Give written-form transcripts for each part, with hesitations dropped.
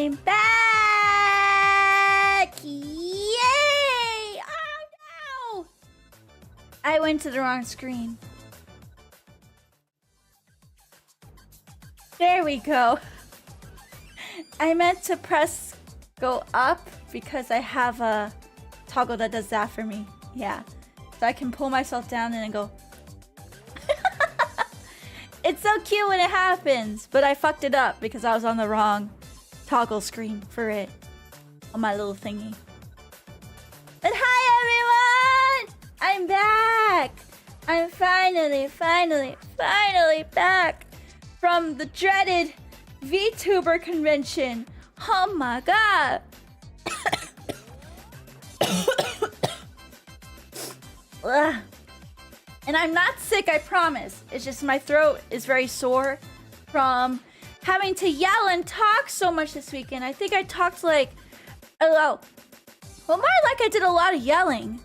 I'm back! Yay! Oh no! I went to the wrong screen. There we go. I meant to press go up because I have a toggle that does that for me. Yeah. So I can pull myself down and then go. It's so cute when it happens, but I fucked it up because I was on the wrong toggle screen for it on my little thingy. But hi everyone! I'm back! I'm finally back from the dreaded VTuber convention. Oh my god! And I'm not sick, I promise. It's just my throat is very sore from having to yell and talk so much this weekend. I think I talked like, well, more like I did a lot of yelling.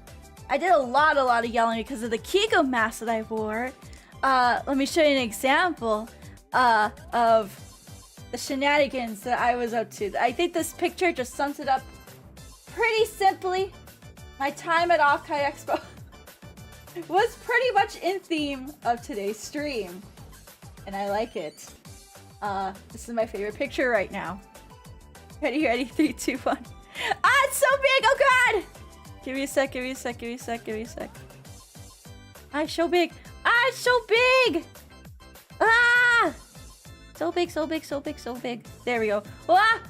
I did a lot of yelling because of the Kigo mask that I wore. Let me show you an example of the shenanigans that I was up to. I think this picture just sums it up pretty simply. My time at OffKai Expo was pretty much in theme of today's stream, and I like it. This is my favorite picture right now. Ready, 3, 2, 1. Ah, it's so big! Oh god! Give me a sec. Ah, it's so big. Ah, it's so big! Ah! So big. There we go. Wah!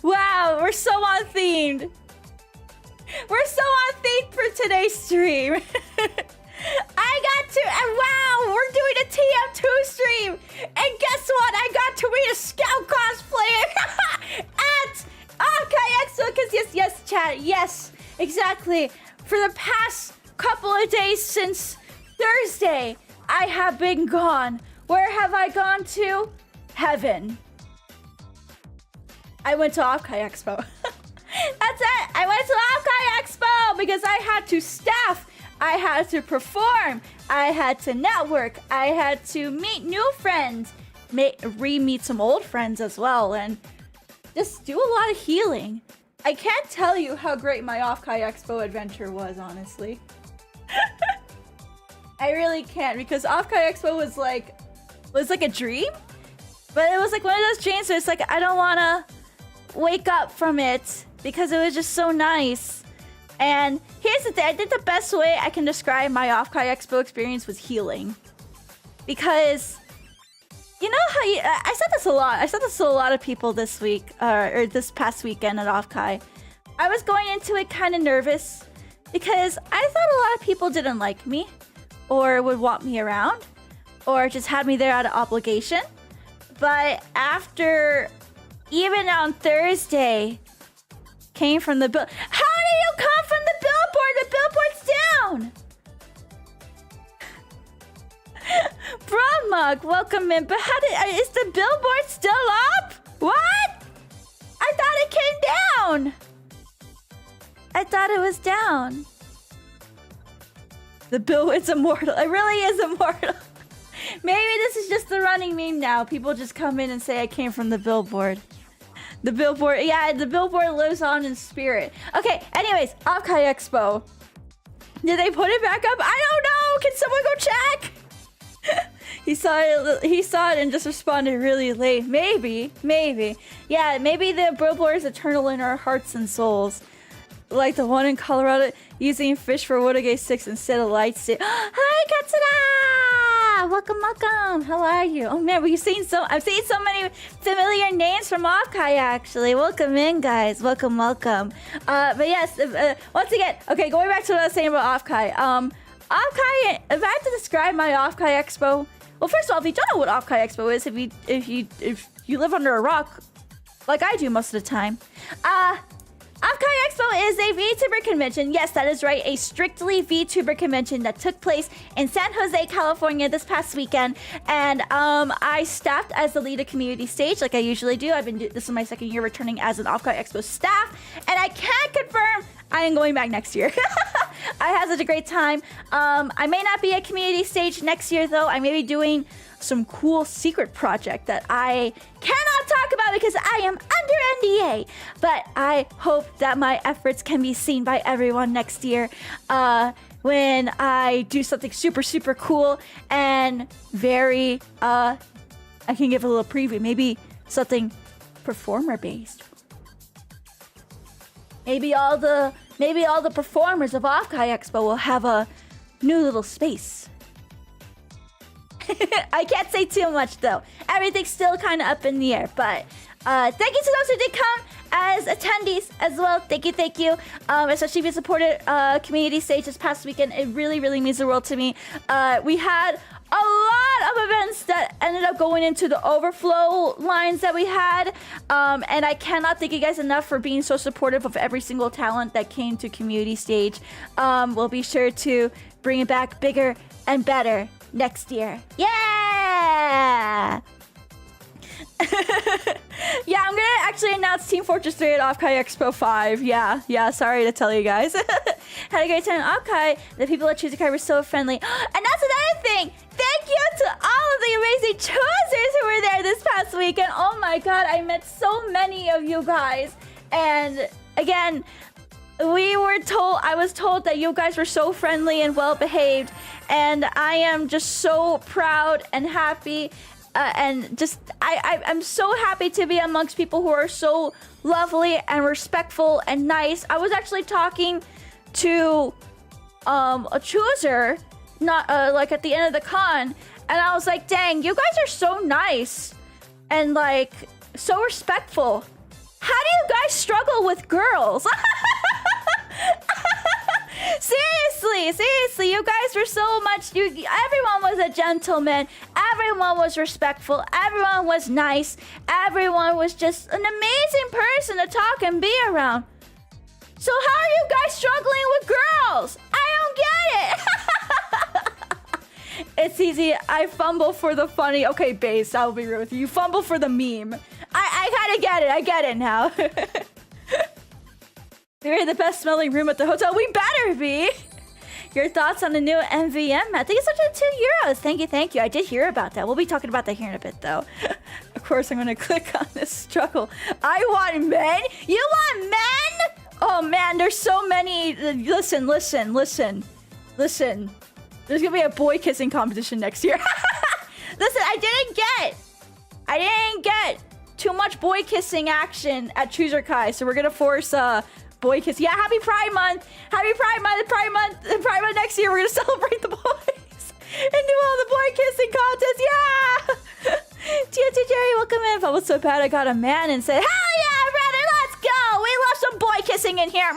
Wow, we're so on themed. We're so on theme for today's stream. Wow, we're doing a TM2 stream. And guess what? I got to meet a Scout cosplayer at OffKai Expo. Because yes, chat, yes, exactly. For the past couple of days since Thursday, I have been gone. Where have I gone to? Heaven. I went to OffKai Expo. That's it. I went to OffKai Expo because I had to staff. I had to perform. I had to network. I had to meet new friends. Re-meet some old friends as well. And just do a lot of healing. I can't tell you how great my OffKai Expo adventure was, honestly. I really can't because OffKai Expo was like a dream. But it was like one of those dreams where it's like, I don't want to wake up from it because it was just so nice. And here's the thing, I think the best way I can describe my OffKai Expo experience was healing. Because, you know how I said this a lot. I said this to a lot of people this week, or this past weekend at OffKai. I was going into it kind of nervous because I thought a lot of people didn't like me or would want me around or just had me there out of obligation. But after, even on Thursday, came from the How did you come from the billboard? The billboard's down! Bromug, welcome in. But how is the billboard still up? What? I thought it came down. I thought it was down. The billboard's immortal. It really is immortal. Maybe this is just the running meme now. People just come in and say I came from the billboard. The billboard, yeah, the billboard lives on in spirit. Okay, anyways, OffKai Expo. Did they put it back up? I don't know. Can someone go check? He saw it and just responded really late. Maybe. Yeah, maybe the billboard is eternal in our hearts and souls. Like the one in Colorado using fish for 𝗏𝗁𝗧 6 instead of lights. Hi, Katsura! Welcome. How are you? Oh man, I've seen so many familiar names from OffKai actually. Welcome in, guys. Welcome. But yes, once again, okay, going back to what I was saying about OffKai. OffKai, if I had to describe my OffKai Expo, well, first of all, if you don't know what OffKai Expo is, if you live under a rock, like I do most of the time, OffKai Expo is a VTuber convention. Yes, that is right. A strictly VTuber convention that took place in San Jose, California this past weekend. And I staffed as the lead of community stage like I usually do. This is my second year returning as an OffKai Expo staff. And I can confirm I am going back next year. I had such a great time. I may not be at community stage next year though. I may be doing some cool secret project that I cannot talk about because I am under NDA. But I hope that my efforts can be seen by everyone next year when I do something super, super cool and very, I can give a little preview, maybe something performer-based. Maybe all the performers of OffKai Expo will have a new little space. I can't say too much though. Everything's still kind of up in the air. But thank you to those who did come as attendees as well. Thank you. Especially if you supported community stage this past weekend. It really, really means the world to me. We had a lot of events that ended up going into the overflow lines that we had. And I cannot thank you guys enough for being so supportive of every single talent that came to community stage. We'll be sure to bring it back bigger and better next year. Yeah! Yeah, I'm gonna actually announce Team Fortress 3 at OffKai Expo 5. Yeah, sorry to tell you guys. Had a great time at OffKai. The people at chuuu were so friendly. And that's another thing! Thank you to all of the amazing choosers who were there this past weekend. Oh my god, I met so many of you guys. And again, I was told that you guys were so friendly and well behaved. And I am just so proud and happy. And just, I'm so happy to be amongst people who are so lovely and respectful and nice. I was actually talking to a chooser, not like at the end of the con, and I was like, dang, you guys are so nice and like so respectful. How do you guys struggle with girls? Seriously, you guys were so much. Everyone was a gentleman. Everyone was respectful. Everyone was nice. Everyone was just an amazing person to talk and be around. So how are you guys struggling with girls? I don't get it. It's easy. I fumble for the funny. Okay, base. I'll be real with you. You fumble for the meme. I kind of get it. I get it now. We're the best smelling room at the hotel. We better be. Your thoughts on the new MVM? I think it's up to €2. Thank you. I did hear about that. We'll be talking about that here in a bit, though. Of course, I'm going to click on this struggle. I want men? You want men? Oh, man, there's so many. Listen. There's going to be a boy kissing competition next year. Listen, I didn't get too much boy kissing action at chuuu, so we're going to force boy kiss. Yeah, happy Pride Month. Happy Pride Month. Pride Month next year. We're going to celebrate the boys and do all the boy kissing contests. Yeah. TNT Jerry, welcome in. If I was so bad, I got a man and said, hell yeah, brother, let's go. We love some boy kissing in here.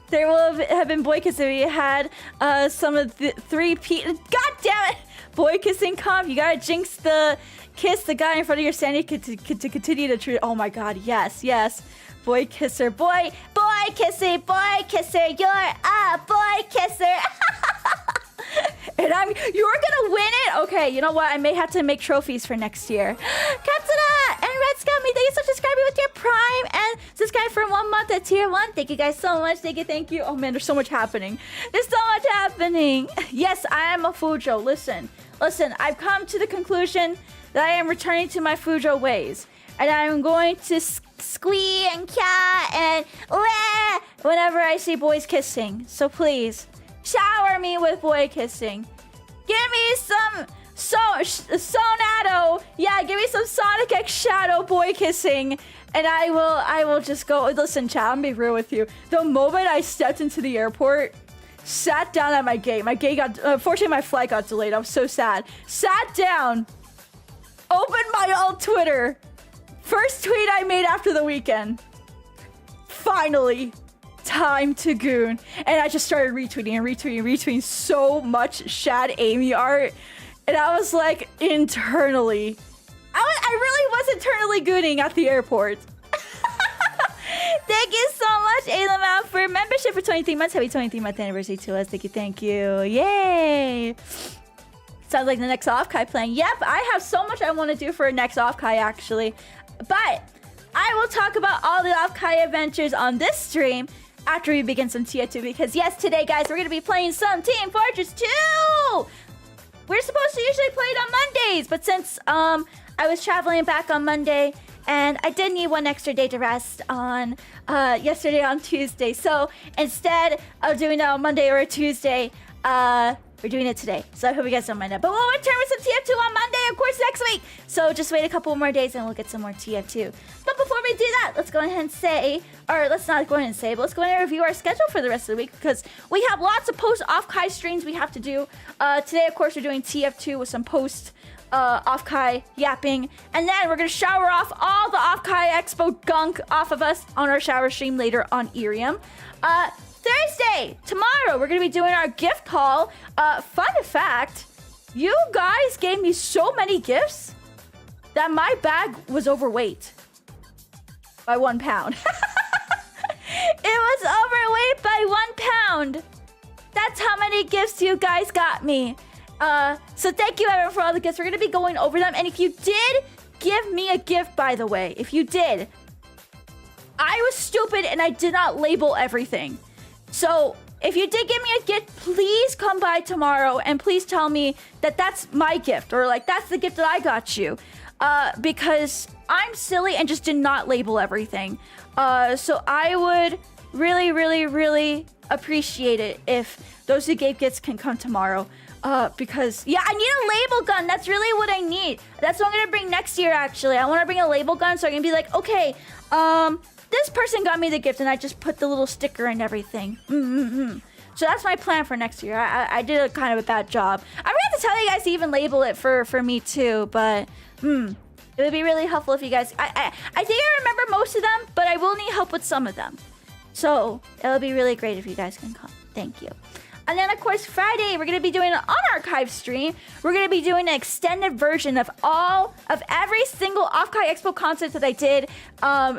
There will have been boy kissing. We had some of the 3P. God damn it. Boy kissing comp. You got to jinx the kiss the guy in front of your sandy to continue to treat. Oh my god, yes. Boy kisser, boy kisser, you're a boy kisser. And you're gonna win it? Okay, you know what? I may have to make trophies for next year. Katsura and Red Scummy, thank you for subscribing with your Prime and subscribe for 1 month at tier 1. Thank you guys so much. Thank you. Oh man, there's so much happening. Yes, I am a Fujo. Listen, I've come to the conclusion that I am returning to my Fujo ways. And I'm going to squee and kya and wah whenever I see boys kissing. So please, shower me with boy kissing. Give me some Sonado. Yeah, give me some Sonic X Shadow boy kissing. And I will just go. Listen, chat, I'm gonna be real with you. The moment I stepped into the airport, sat down at my gate got, unfortunately my flight got delayed. I was so sad. Sat down, opened my old Twitter. First tweet I made after the weekend. Finally, time to goon. And I just started retweeting so much Shad Amy art. And I was like, internally. I really was internally gooning at the airport. Thank you so much, Alamau, for membership for 23 months. Happy 23-month anniversary to us. Thank you. Yay. Sounds like the next OffKai plan. Yep, I have so much I want to do for next OffKai, actually. But I will talk about all the OffKai adventures on this stream after we begin some TF2, because yes, today, guys, we're going to be playing some Team Fortress 2! We're supposed to usually play it on Mondays, but since I was traveling back on Monday, and I did need one extra day to rest on yesterday on Tuesday, so instead of doing it on Monday or a Tuesday, we're doing it today. So I hope you guys don't mind that. But we'll return with some TF2 on Monday, of course, next week. So just wait a couple more days and we'll get some more TF2. But before we do that, let's go ahead and say, or let's not go ahead and say, but let's go ahead and review our schedule for the rest of the week, because we have lots of post OffKai streams we have to do. Today, of course, we're doing TF2 with some post OffKai yapping. And then we're going to shower off all the OffKai Expo gunk off of us on our shower stream later on Irium. Thursday, tomorrow, we're going to be doing our gift haul. Fun fact, you guys gave me so many gifts that my bag was overweight by 1 pound. It was overweight by 1 pound. That's how many gifts you guys got me. So thank you everyone for all the gifts. We're going to be going over them. And if you did give me a gift, by the way, if you did, I was stupid and I did not label everything. So if you did give me a gift, please come by tomorrow and please tell me that that's my gift, or like that's the gift that I got you, because I'm silly and just did not label everything. So I would really, really, really appreciate it if those who gave gifts can come tomorrow, because yeah, I need a label gun. That's really what I need. That's what I'm gonna bring next year. Actually, I want to bring a label gun so I can be like, okay, this person got me the gift and I just put the little sticker and everything. So that's my plan for next year. I did a kind of a bad job. I forgot to tell you guys to even label it for me too, but it would be really helpful if you guys... I think I remember most of them, but I will need help with some of them. So it'll be really great if you guys can come. Thank you. And then, of course, Friday, we're going to be doing an unarchived stream. We're going to be doing an extended version of every single OffKai Expo concert that I did.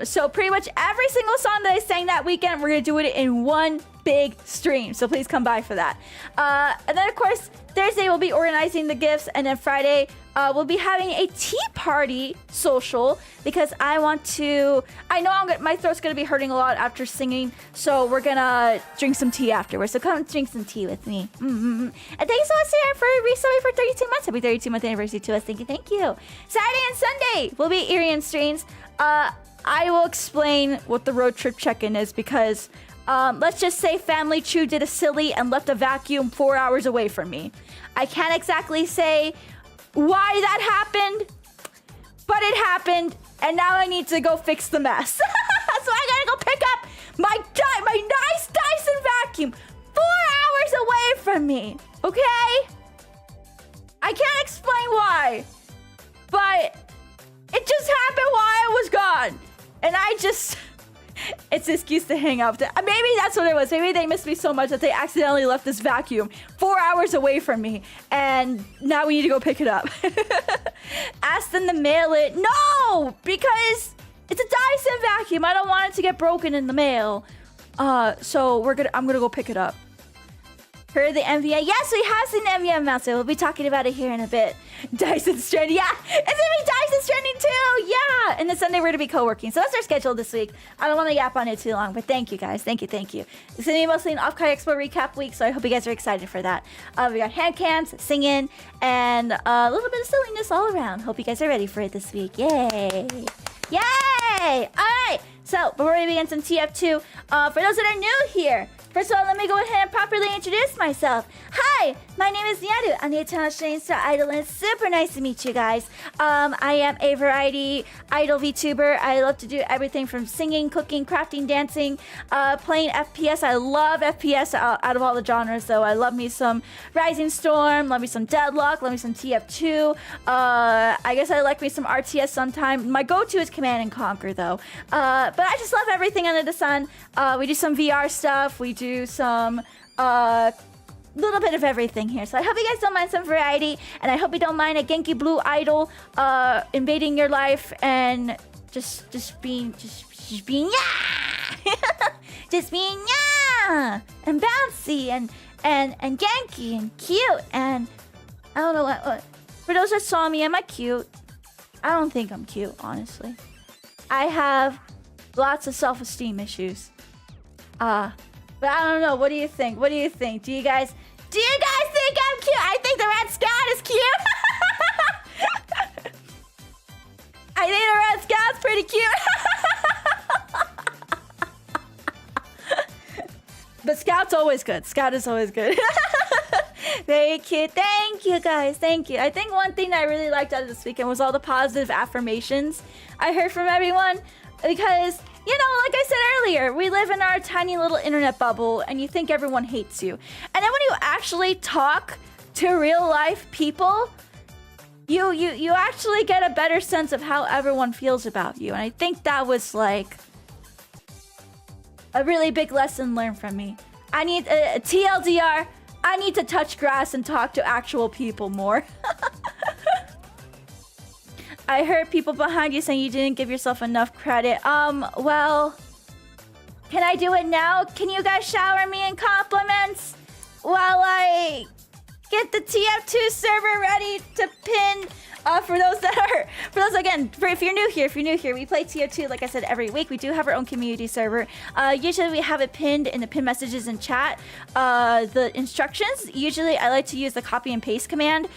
So pretty much every single song that I sang that weekend, we're going to do it in one big stream. So please come by for that. And then, of course, Thursday, we'll be organizing the gifts. And then Friday, we'll be having a tea party social, because I want to... I know my throat's going to be hurting a lot after singing, so we're going to drink some tea afterwards. So come drink some tea with me. And thank you so much, Sarah, for resubscribing for 32 months. Happy 32-month anniversary to us. Thank you, thank you. Saturday and Sunday will be Irian streams. I will explain what the road trip check-in is, because... let's just say Family Chew did a silly and left a vacuum 4 hours away from me. I can't exactly say why that happened, but it happened, and now I need to go fix the mess. So I gotta go pick up my nice Dyson vacuum 4 hours away from me, okay? I can't explain why, but it just happened while I was gone, and I just... It's an excuse to hang up. Maybe that's what it was. Maybe they missed me so much that they accidentally left this vacuum 4 hours away from me. And now we need to go pick it up. Ask them to mail it. No! Because it's a Dyson vacuum. I don't want it to get broken in the mail. So I'm gonna go pick it up. Heard the MVA? Yes, we have seen the MVA amount, so we'll be talking about it here in a bit. Dyson Stranding, yeah! It's gonna be Dyson Stranding too! Yeah! And then Sunday we're gonna be co-working. So that's our schedule this week. I don't want to yap on it too long, but thank you guys. Thank you, thank you. It's gonna be mostly an OffKai Expo recap week, so I hope you guys are excited for that. We got hand cans, singing, and a little bit of silliness all around. Hope you guys are ready for it this week. Yay! Yay! Alright! So, before we begin some TF2, for those that are new here, first of all, let me go ahead and properly introduce myself. Hi, my name is Nyaru. I'm the Eternal Shane Star Idol, and it's super nice to meet you guys. I am a variety idol VTuber. I love to do everything from singing, cooking, crafting, dancing, playing FPS. I love FPS out of all the genres, though. I love me some Rising Storm, love me some Deadlock, love me some TF2. I guess I like me some RTS sometimes. My go-to is Command & Conquer, though. But I just love everything under the sun. We do some VR stuff. We do some little bit of everything here. So I hope you guys don't mind some variety, and I hope you don't mind a Genki Blue idol invading your life and just being yeah, just being yeah, and bouncy and Genki and cute, and I don't know what. For those that saw me, am I cute? I don't think I'm cute, honestly. I have lots of self-esteem issues. But I don't know. What do you think? What do you think? Do you guys think I'm cute? I think the Red Scout is cute. I think the Red Scout's pretty cute. But Scout's always good. Scout is always good. Very cute. Thank you, guys. Thank you. I think one thing that I really liked out of this weekend was all the positive affirmations I heard from everyone. Because, you know, like I said earlier, we live in our tiny little internet bubble and you think everyone hates you. And then when you actually talk to real life people, you actually get a better sense of how everyone feels about you. And I think that was like a really big lesson learned from me. I need a TLDR. I need to touch grass and talk to actual people more. I heard people behind you saying you didn't give yourself enough credit. Well, can I do it now? Can you guys shower me in compliments while I get the TF2 server ready to pin? For those again, if you're new here, we play TF2, like I said, every week. We do have our own community server. Usually we have it pinned in the pin messages in chat. The instructions, usually I like to use the copy and paste command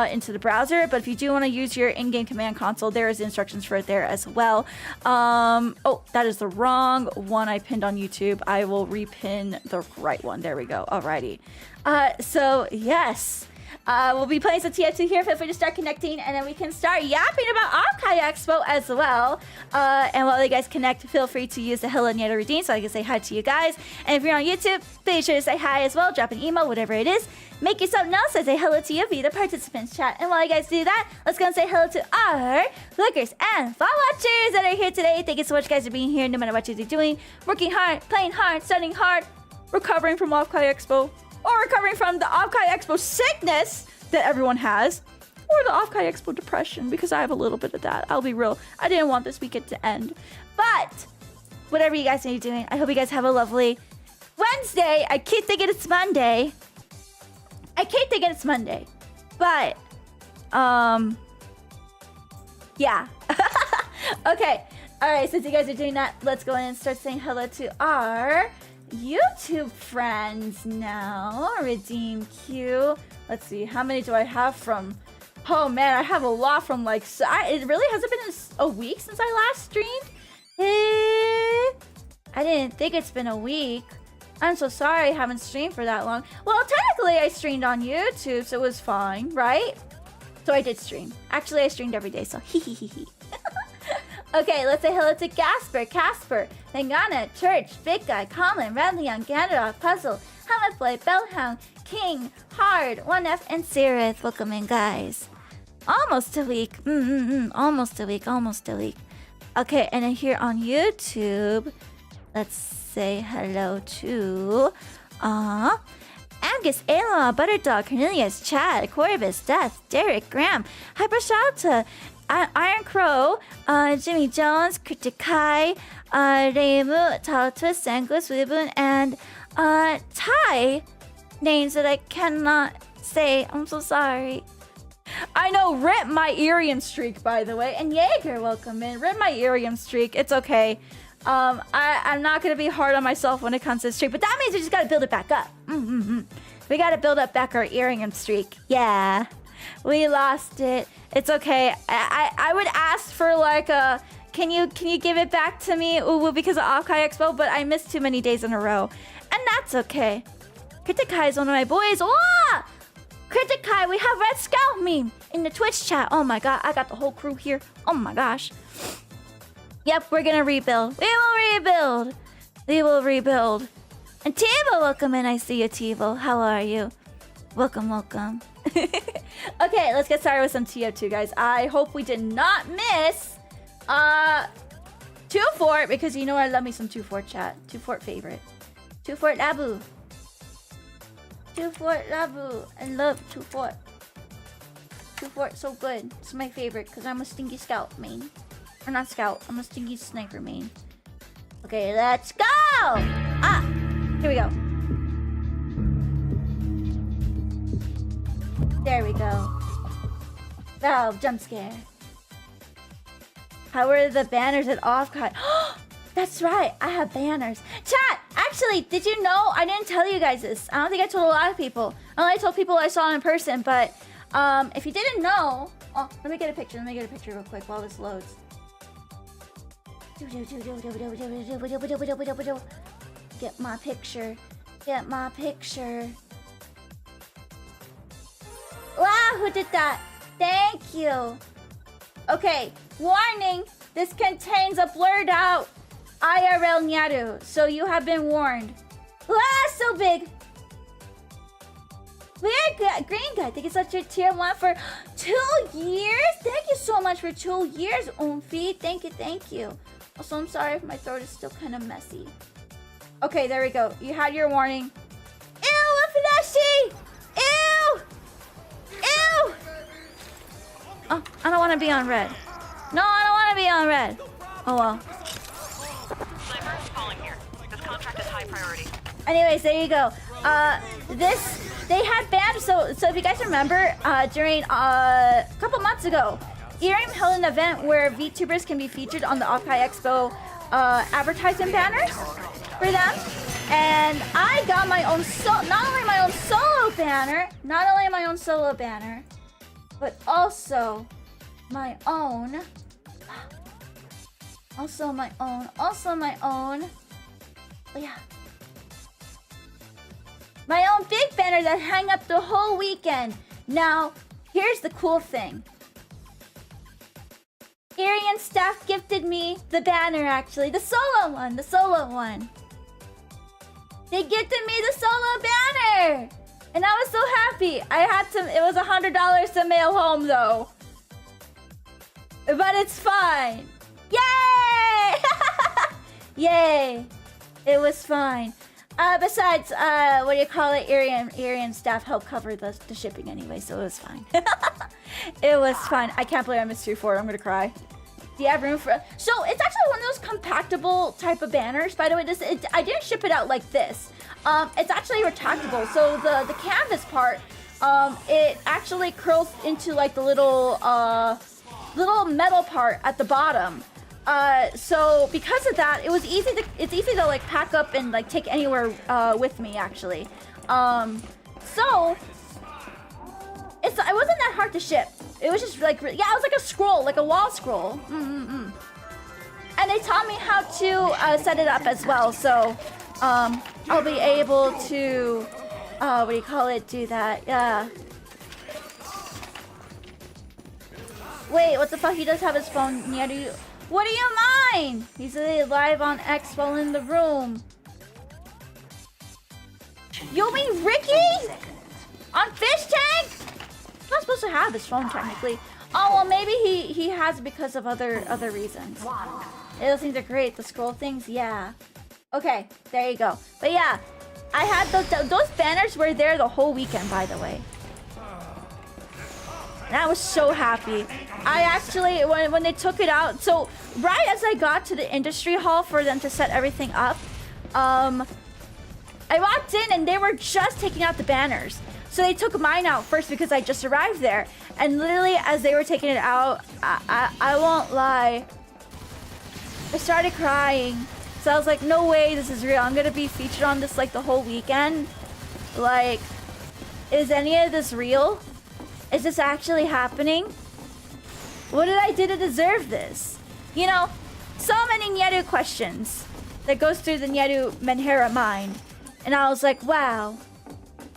into the browser, but if you do want to use your in-game command console, there is the instructions for it there as well. Oh, that is the wrong one I pinned on YouTube. I will repin the right one. There we go. Alrighty. So yes. We'll be playing some TF2 here. Feel free to start connecting, and then we can start yapping about OffKai Expo as well. And while you guys connect, feel free to use the hello Nyaru redeem so I can say hi to you guys. And if you're on YouTube, be sure to say hi as well. Drop an email, whatever it is. Make yourself known, so say hello to you via the participants chat. And while you guys do that, let's go and say hello to our lookers and fall watchers that are here today. Thank you so much, guys, for being here, no matter what you're doing. Working hard, playing hard, studying hard, recovering from OffKai Expo, or recovering from the OffKai Expo sickness that everyone has, or the OffKai Expo depression, because I have a little bit of that. I'll be real. I didn't want this weekend to end. But whatever you guys may be doing, I hope you guys have a lovely Wednesday. I keep thinking it's Monday. But, yeah. Okay. All right, since you guys are doing that, let's go in and start saying hello to our YouTube friends now. Redeem Q. Let's see, how many do I have from? Oh man, I have a lot from like. It really hasn't been a week since I last streamed. I didn't think it's been a week. I'm so sorry I haven't streamed for that long. Well, technically I streamed on YouTube, so it was fine, right? So I did stream. Actually, I streamed every day, so hee hee hee hee. Okay, let's say hello to Casper, Mangana, Church, Big Guy, Colin, Radleon, Gandalf, Puzzle, Hammerflay, Bellhound, King, Hard, 1F, and Sirith. Welcome in, guys. Almost a week. Almost a week. Okay, and then here on YouTube, let's say hello to Angus, Ayla, Butterdog, Cornelius, Chad, Corvus, Death, Derek, Graham, Hypershalta, Iron Crow, Jimmy Jones, Kritikai, Reimu, Talatwist, Sangus, Weebun, and Ty. Names that I cannot say. I'm so sorry. I know, rip my Irium streak, by the way. And Jaeger, welcome in. Rip my Irium streak. It's okay. I'm not going to be hard on myself when it comes to the streak, but that means we just got to build it back up. We got to build up back our Irium streak. Yeah. We lost it. It's okay. I would ask for like a can you give it back to me because of OffKai Expo, but I missed too many days in a row. And that's okay. Kritikai is one of my boys. Oh! Kritikai, we have Red Scout meme in the Twitch chat. Oh my god, I got the whole crew here. Oh my gosh. Yep, we're gonna rebuild. We will rebuild. And Tivo, welcome in. I see you, Tivo. How are you? Welcome. Okay, let's get started with some TF2, guys. I hope we did not miss 2-Fort, because you know I love me some 2-Fort chat. 2-Fort favorite. 2-Fort Labu. 2-Fort Labu. I love 2-Fort. 2-Fort so good. It's my favorite because I'm a stinky scout main. Or not scout, I'm a stinky sniper main. Okay, let's go! Ah! Here we go. There we go. Oh, jump scare. How are the banners at OffKai? That's right, I have banners. Chat, actually, did you know? I didn't tell you guys this. I don't think I told a lot of people. I only told people I saw in person, but if you didn't know... Oh, let me get a picture. Let me get a picture real quick while this loads. Get my picture. Get my picture. Wow, who did that? Thank you. Okay, warning. This contains a blurred out IRL Nyaru, so you have been warned. Ah, so big. Weird green guy. Thank you so much for tier 1 for 2 years. Thank you so much for 2 years, Umfi. Thank you, thank you. Also, I'm sorry if my throat is still kind of messy. Okay, there we go. You had your warning. Ew, 𝗕𝗿𝗁𝘁𝗂𝘁𝗂! Ew! Ew! Oh, I don't want to be on red. No, I don't want to be on red. Oh well. Sniper is calling here. This contract is high priority. Anyways, there you go. They had banned. So if you guys remember, during a couple months ago, 𝗟𝘆Ｒ𝘆 held an event where VTubers can be featured on the OffKai Expo advertisement banners for them, and I got my own not only my own solo banner, but also my own. Also my own. Oh yeah. My own big banner that hang up the whole weekend. Now, here's the cool thing. 𝗟𝘆R𝘆 staff gifted me the banner, actually. The solo one. They gifted me the solo banner! And I was so happy. It was $100 to mail home, though. But it's fine. Yay! Yay! It was fine. Besides, what do you call it? 𝗟𝘆R𝘆 staff helped cover the shipping anyway, so it was fine. It was fine. I can't believe I missed 2 for it. I'm gonna cry. Do you have room for... So, it's actually one of those compactable type of banners. By the way, I didn't ship it out like this. It's actually retractable. So, the canvas part, it actually curls into like the little metal part at the bottom. So because of that, it's easy to like pack up and like take anywhere with me, actually. So it wasn't that hard to ship. It was just like, yeah, it was like a scroll, like a wall scroll. And they taught me how to set it up as well. So I'll be able to do that. Yeah. Wait, what the fuck? He does have his phone. Nyaru. What do you mind? He's live on Expo in the room. You mean Ricky? On Fish Tank? I'm not supposed to have his phone technically. Oh well, maybe he has it because of other reasons. Those things are great. The scroll things, yeah. Okay, there you go. But yeah, I had those banners were there the whole weekend, by the way. And I was so happy. I actually, when they took it out, so right as I got to the industry hall for them to set everything up, I walked in and they were just taking out the banners. So they took mine out first because I just arrived there. And literally as they were taking it out, I won't lie, I started crying. So I was like, no way, this is real. I'm gonna be featured on this like the whole weekend. Like, is any of this real? Is this actually happening? What did I do to deserve this? You know, so many Nyaru questions that goes through the Nyaru Menhera mind. And I was like, wow.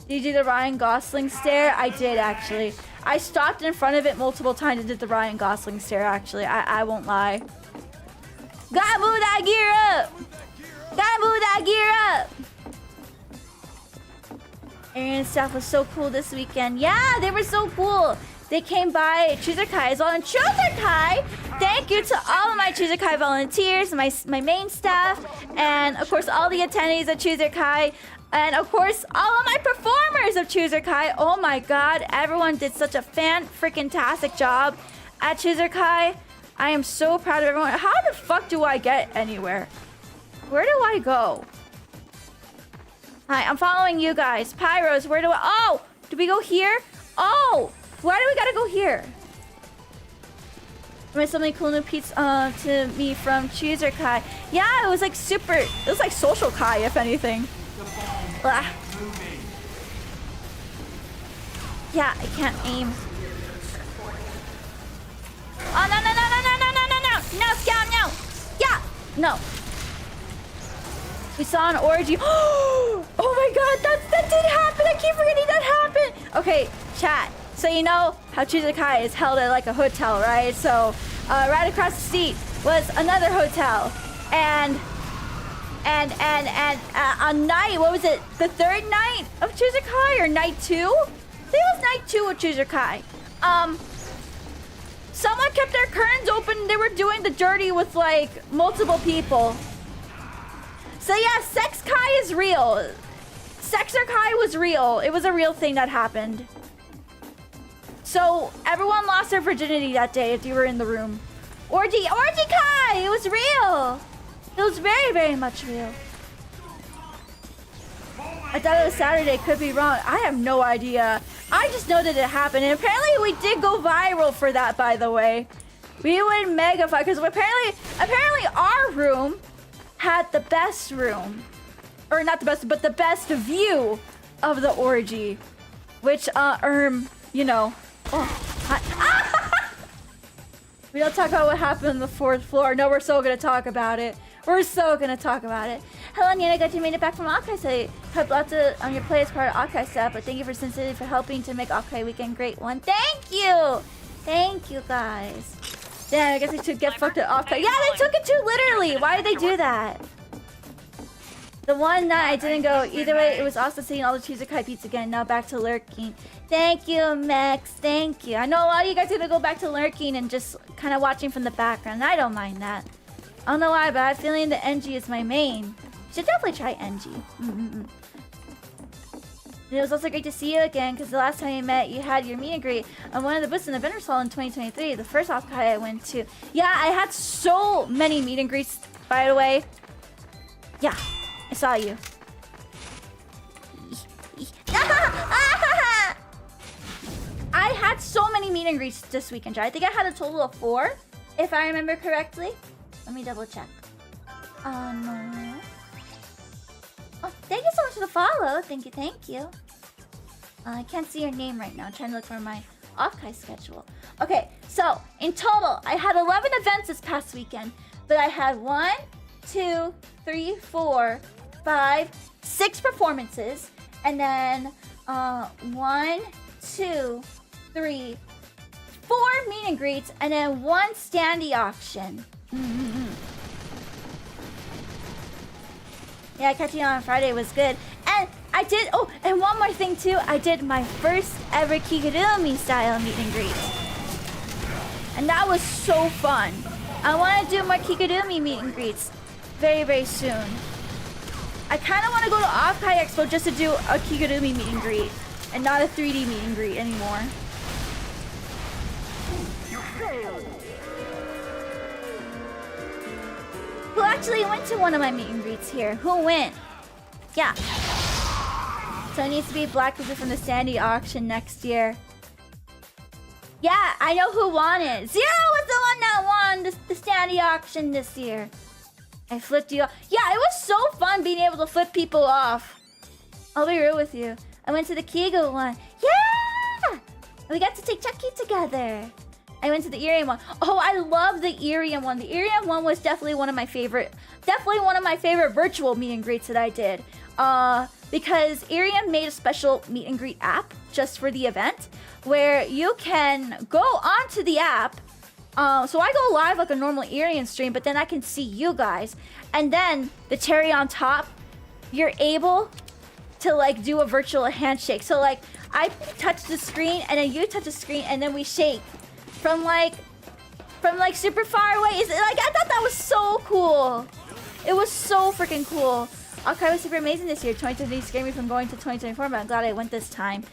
Did you do the Ryan Gosling stare? I did, actually. I stopped in front of it multiple times and did the Ryan Gosling stare, actually. I won't lie. Gotta move that gear up! Gotta move that gear up! 𝗟𝘆R𝘆 stuff was so cool this weekend. Yeah, they were so cool. They came by 𝗟𝘆ście as well. And 𝗟𝘆ście, thank you to all of my 𝗟𝘆ście volunteers, my main staff, and of course all the attendees of 𝗟𝘆ście, and of course all of my performers of 𝗟𝘆ście. Oh my god, everyone did such a fan-freaking-tastic job at 𝗟𝘆ście. I am so proud of everyone. How the fuck do I get anywhere? Where do I go? Hi, I'm following you guys. Pyros, where do I... Oh! Do we go here? Oh! Why do we gotta go here? Remember so many cool new peeps to me from 𝗬𝗁𝘁. Yeah, it was like super. It was like social Kai, if anything. Blah. Yeah, I can't aim. Oh no no no no no no no no no no Scout no. Yeah no. We saw an orgy. Oh my god, that did happen. I keep forgetting that happened. Okay, chat. So you know how 𝗬𝗁𝘁 is held at like a hotel, right? So right across the street was another hotel, and on night, what was it? The third night of 𝗬𝗁𝘁 or night 2? I think it was night 2 of 𝗬𝗁𝘁. Someone kept their curtains open. They were doing the dirty with like multiple people. So yeah, sex Kai is real. Sexer Kai was real. It was a real thing that happened. So everyone lost their virginity that day if you were in the room. Orgy Kai! It was real! It was very, very much real. I thought it was Saturday, could be wrong. I have no idea. I just know that it happened. And apparently we did go viral for that, by the way. We went mega viral because apparently our room had the best room. Or not the best, but the best view of the orgy. Which, you know. Oh, we don't talk about what happened on the 4th floor. No, we're so gonna talk about it. We're so gonna talk about it. Hello, Nyaru, got you made it back from OffKai. So had lots on your play as part of OffKai stuff, but thank you for sincerely for helping to make OffKai weekend great one. Thank you! Thank you, guys. Yeah, I guess they should get fucked at OffKai. Yeah, they took it too literally. Why did they do that? The one night I didn't go. Either way, it was awesome seeing all the 𝗬𝗁𝘁 beats again. Now back to lurking. Thank you, Mex. Thank you. I know a lot of you guys are gonna go back to lurking and just kind of watching from the background. I don't mind that. I don't know why, but I have a feeling the NG is my main. You should definitely try NG. And it was also great to see you again, because the last time you met, you had your meet and greet on one of the booths in the vendors hall in 2023, the first OffKai I went to. Yeah, I had so many meet and greets, by the way. Yeah, I saw you. I had so many meet and greets this weekend. I think I had a total of 4, if I remember correctly. Let me double check. No. Oh, thank you so much for the follow. Thank you, thank you. I can't see your name right now. I'm trying to look for my OffKai schedule. Okay, so in total, I had 11 events this past weekend, but I had 1, 2, 3, 4, 5, 6 performances, and then 1, 2, 3, 4 meet and greets, and then 1 standee auction. Yeah, catching you on Friday was good. And I did, oh, and one more thing too. I did my first ever 𝗕𝗁𝘁 style meet and greet. And that was so fun. I want to do more 𝗕𝗁𝘁 meet and greets very, very soon. I kind of want to go to OffKai Expo just to do a 𝗕𝗁𝘁 meet and greet. And not a 3D meet and greet anymore. Who actually went to one of my meet and greets here? Who went? Yeah. So it needs to be black from the standee auction next year. Yeah, I know who won it. Zero was the one that won the standee auction this year. I flipped you off. Yeah, it was so fun being able to flip people off. I'll be real with you. I went to the Kigo one. Yeah! We got to take Chucky together. I went to the Irium one. Oh, I love the Irium one. The Irium one was definitely one of my favorite virtual meet and greets that I did. Because Irium made a special meet and greet app just for the event where you can go onto the app. So I go live like a normal Irium stream, but then I can see you guys. And then the cherry on top, you're able to like do a virtual handshake. So like I touch the screen and then you touch the screen and then we shake. From like super far away. Is it like I thought that was so cool. It was so freaking cool. OffKai was super amazing this year. 2020 scared me from going to 2024, but I'm glad I went this time.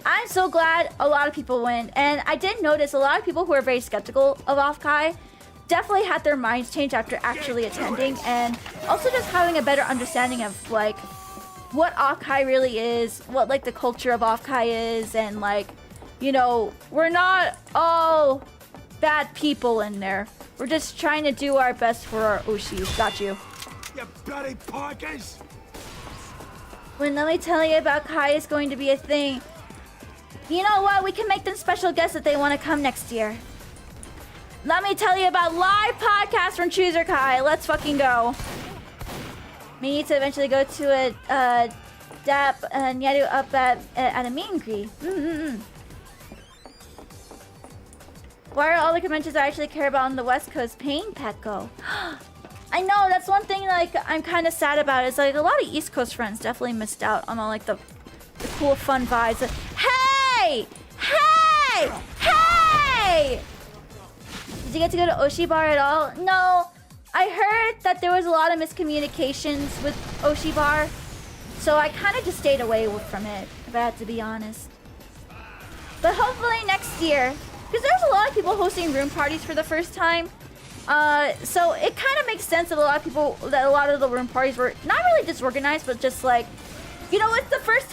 I'm so glad a lot of people went, and I did notice a lot of people who are very skeptical of OffKai definitely had their minds changed after actually attending, and also just having a better understanding of like what OffKai really is, what like the culture of OffKai is, and like, you know, we're not all bad people in there. We're just trying to do our best for our Oshis. Got you. You bloody pikers! When let me tell you about Kai is going to be a thing. You know what? We can make them special guests if they want to come next year. Let me tell you about live podcasts from Chooser Kai. Let's fucking go. We need to eventually go to a Nyaru up at a meet and greet. Why are all the conventions I actually care about on the West Coast paying Petco? I know, that's one thing like I'm kind of sad about. It's like a lot of East Coast friends definitely missed out on all like the cool fun vibes. Hey! Hey! Hey! Did you get to go to Oshi Bar at all? No. I heard that there was a lot of miscommunications with Oshi Bar. So I kind of just stayed away from it, if I had to be honest. But hopefully next year, because there's a lot of people hosting room parties for the first time. So it kind of makes sense that a lot of the room parties were not really disorganized, but just like, you know, it's the first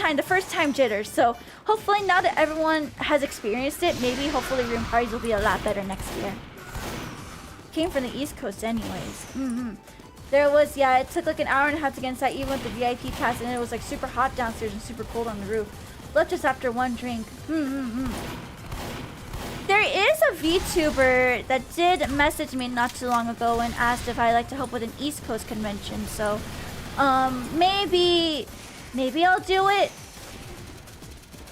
time jitters. So hopefully now that everyone has experienced it, maybe hopefully room parties will be a lot better next year. Came from the East Coast anyways. There was, yeah, it took like an hour and a half to get inside even with the VIP pass, and it was like super hot downstairs and super cold on the roof. Left just after one drink. There is a VTuber that did message me not too long ago and asked if I'd like to help with an East Coast convention. So, maybe I'll do it.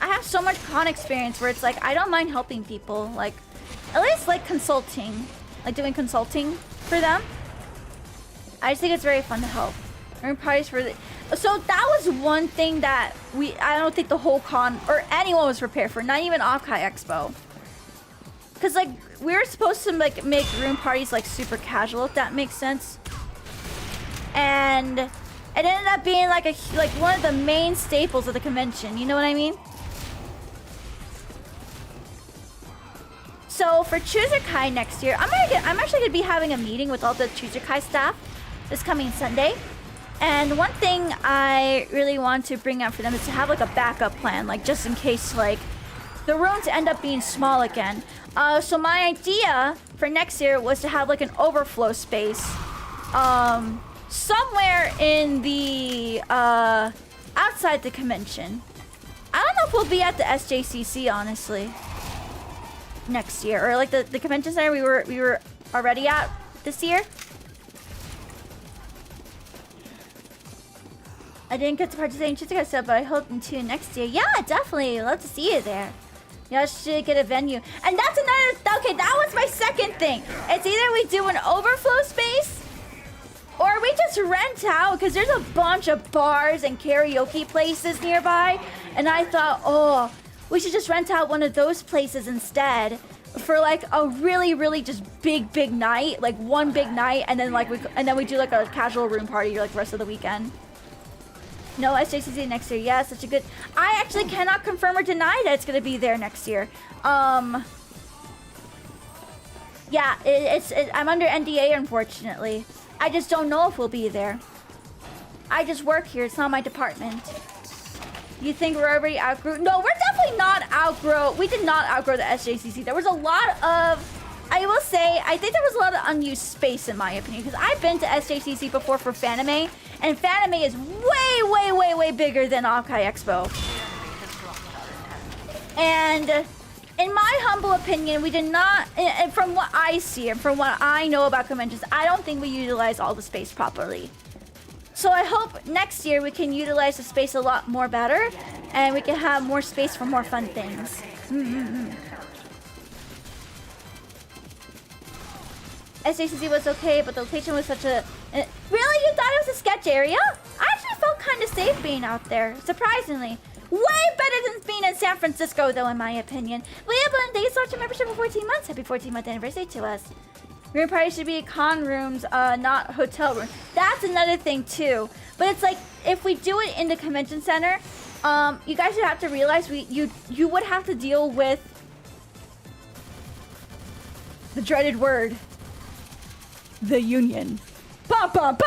I have so much con experience where it's like I don't mind helping people, like at least like consulting, like doing consulting for them. I just think it's very fun to help. Room parties for the. So that was one thing that I don't think the whole con or anyone was prepared for, not even OffKai Expo. Cause like we were supposed to like make room parties like super casual, if that makes sense. And it ended up being like one of the main staples of the convention. You know what I mean? So for Chooser Kai next year, I'm actually gonna be having a meeting with all the Chooser Kai staff this coming Sunday. And one thing I really want to bring up for them is to have like a backup plan, like just in case like the rooms end up being small again. So my idea for next year was to have like an overflow space somewhere in the outside the convention. I don't know if we'll be at the SJCC honestly next year, or like the convention center we were already at this year. I didn't get to participate in Chizuka stuff, but I hope to next year. Yeah, definitely. Love to see you there. Yeah, should get a venue. And that's another. Okay, that was my second thing. It's either we do an overflow space, or we just rent out, because there's a bunch of bars and karaoke places nearby. And I thought, oh, we should just rent out one of those places instead for like a really just big night, like one big night, and then like we do like a casual room party like the rest of the weekend. No, SJCC next year. Yeah, such a good. I actually cannot confirm or deny that it's gonna be there next year. Yeah, I'm under NDA unfortunately. I just don't know if we'll be there. I just work here. It's not my department. You think we're already outgrown? No, we're definitely not outgrow. We did not outgrow the SJCC. There was a lot of. I will say, I think there was a lot of unused space in my opinion, because I've been to SJCC before for Fanime, and Fanime is way bigger than OffKai Expo. And in my humble opinion, we did not, and from what I see and from what I know about conventions, I don't think we utilize all the space properly. So I hope next year we can utilize the space a lot more better, and we can have more space for more fun things. SJCC was okay, but the location was such a... Really? You thought it was a sketch area? I actually felt kind of safe being out there, surprisingly. Way better than being in San Francisco, though, in my opinion. But yeah, but they launched a membership for 14 months. Happy 14th anniversary to us. Room parties should be con rooms, not hotel rooms. That's another thing, too. But it's like, if we do it in the convention center, you guys would have to realize you would have to deal with the dreaded word. The union. Ba ba ba!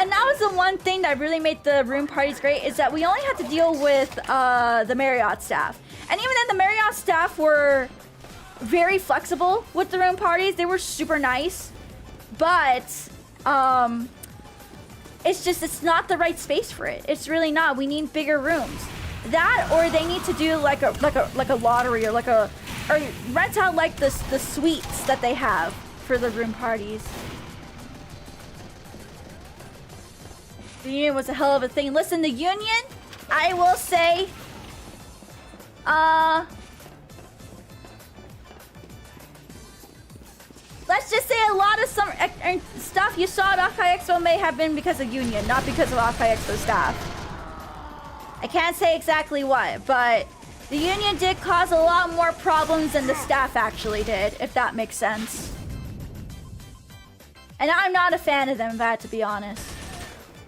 And that was the one thing that really made the room parties great, is that we only had to deal with the Marriott staff. And even then, the Marriott staff were very flexible with the room parties. They were super nice. But it's not the right space for it. It's really not. We need bigger rooms. That, or they need to do like a lottery, or rent out like the suites that they have for the room parties. The union was a hell of a thing. Listen, the union, I will say, let's just say a lot of stuff you saw at OffKai Expo may have been because of union, not because of OffKai Expo staff. I can't say exactly what, but the union did cause a lot more problems than the staff actually did, if that makes sense. And I'm not a fan of them, if I had to be honest.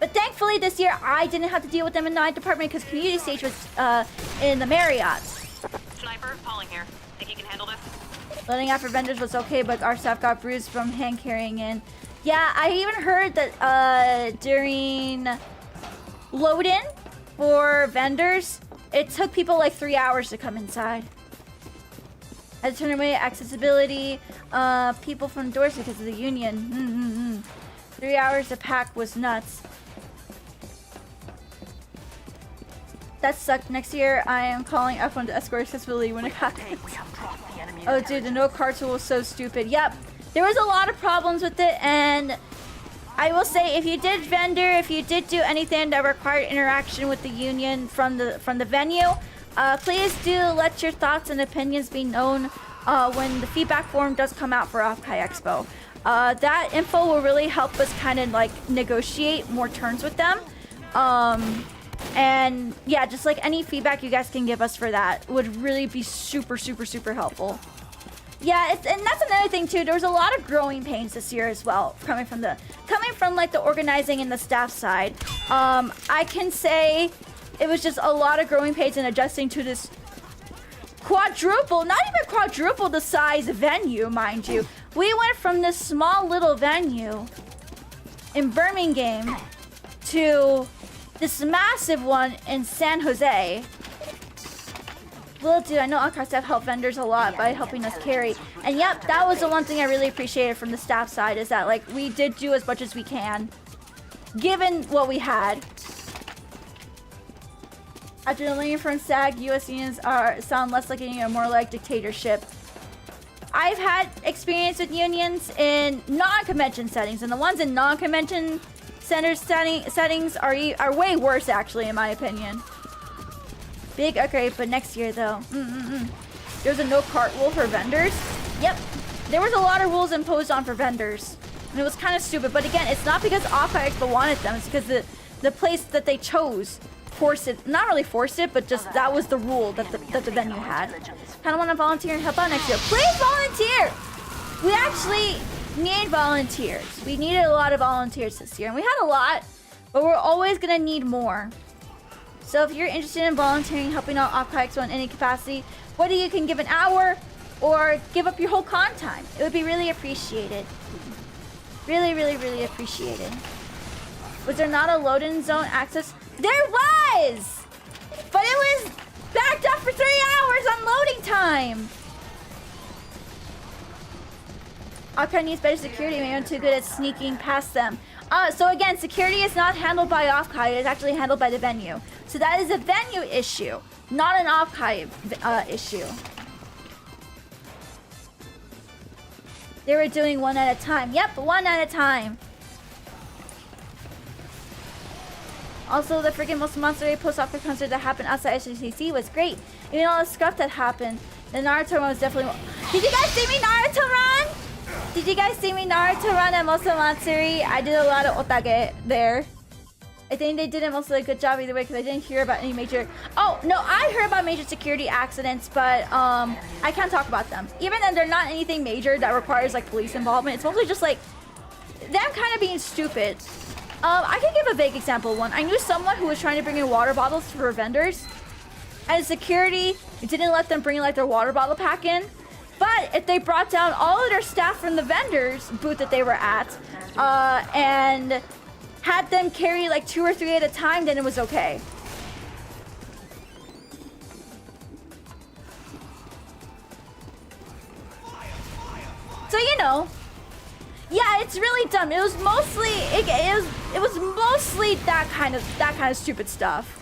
But thankfully this year I didn't have to deal with them in the night department because community stage was in the Marriott. Sniper, Pauling here. Think you can handle this? Loading out for vendors was okay, but our staff got bruised from hand carrying in. Yeah, I even heard that during load-in for vendors, it took people like 3 hours to come inside. Had to turn away accessibility, people from doors because of the union. 3 hours to pack was nuts. That sucked. Next year, I am calling F1 to escort accessibility when it happens. Oh, dude, the no cart tool was so stupid. Yep, there was a lot of problems with it, and I will say, if you did vendor, if you did do anything that required interaction with the union from the venue, please do let your thoughts and opinions be known when the feedback form does come out for OffKai Expo. That info will really help us kind of like negotiate more turns with them. And yeah, just like any feedback you guys can give us for that would really be super, super, super helpful. Yeah, and that's another thing too. There was a lot of growing pains this year as well, coming from like the organizing and the staff side. I can say it was just a lot of growing pains and adjusting to this not even quadruple the size venue, mind you. We went from this small little venue in Birmingham to this massive one in San Jose. Little dude, I know OffKai staff help vendors a lot by helping us carry. And yep, that was the one thing I really appreciated from the staff side, is that like we did do as much as we can, given what we had. After learning from SAG, US unions sound less like a union, more like dictatorship. I've had experience with unions in non-convention settings, and the ones in non-convention center settings are way worse, actually, in my opinion. Big upgrade, but next year though. There's a no cart rule for vendors. Yep, there was a lot of rules imposed on for vendors, and it was kind of stupid. But again, it's not because OffKai Expo wanted them. It's because the place that they chose forced it. Not really forced it, but just that was the rule that the venue had. Kind of want to volunteer and help out next year. Please volunteer. We actually need volunteers. We needed a lot of volunteers this year, and we had a lot, but we're always gonna need more. So if you're interested in volunteering, helping out OffKai Expo in any capacity, whether you can give an hour or give up your whole con time, it would be really appreciated. Really, really, really appreciated. Was there not a load-in zone access? There was! But it was backed up for 3 hours on loading time! OffKai needs better security. Maybe I'm too good at sneaking past them. So again, security is not handled by OffKai. It is actually handled by the venue. So that is a venue issue, not an OffKai issue. They were doing one at a time. Yep, one at a time. Also, the freaking most monster post-OffKai concert that happened outside HCC was great. Even all the stuff that happened, the Naruto run was definitely... Did you guys see me Naruto run? Did you guys see me Naruto run at Moso Matsuri? I did a lot of otage there. I think they did mostly a good job either way because I didn't hear about any major... Oh, no, I heard about major security accidents, but I can't talk about them. Even then, they're not anything major that requires like police involvement. It's mostly just like them kind of being stupid. I can give a vague example of one. I knew someone who was trying to bring in water bottles for vendors. And security didn't let them bring like their water bottle pack in. But if they brought down all of their staff from the vendors booth that they were at, and had them carry like 2 or 3 at a time, then it was okay. So you know, yeah, it's really dumb. It was mostly it was mostly that kind of stupid stuff.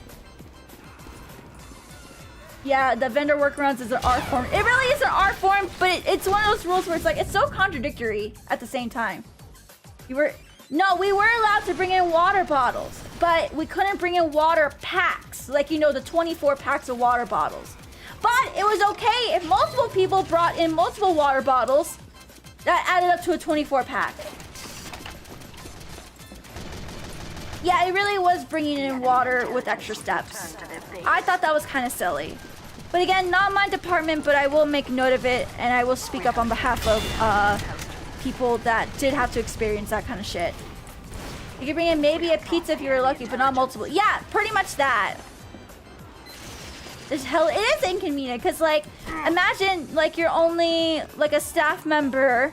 Yeah, the vendor workarounds is an art form. It really is an art form, but it's one of those rules where it's like it's so contradictory at the same time. We were allowed to bring in water bottles, but we couldn't bring in water packs, like, you know, the 24 packs of water bottles. But it was okay if multiple people brought in multiple water bottles. That added up to a 24 pack. Yeah, it really was bringing in water with extra steps. I thought that was kind of silly. But again, not my department, but I will make note of it, and I will speak up on behalf of people that did have to experience that kind of shit. You could bring in maybe a pizza if you were lucky, but not multiple. Yeah, pretty much that. It is inconvenient, because, like, imagine, like, you're only, like, a staff member.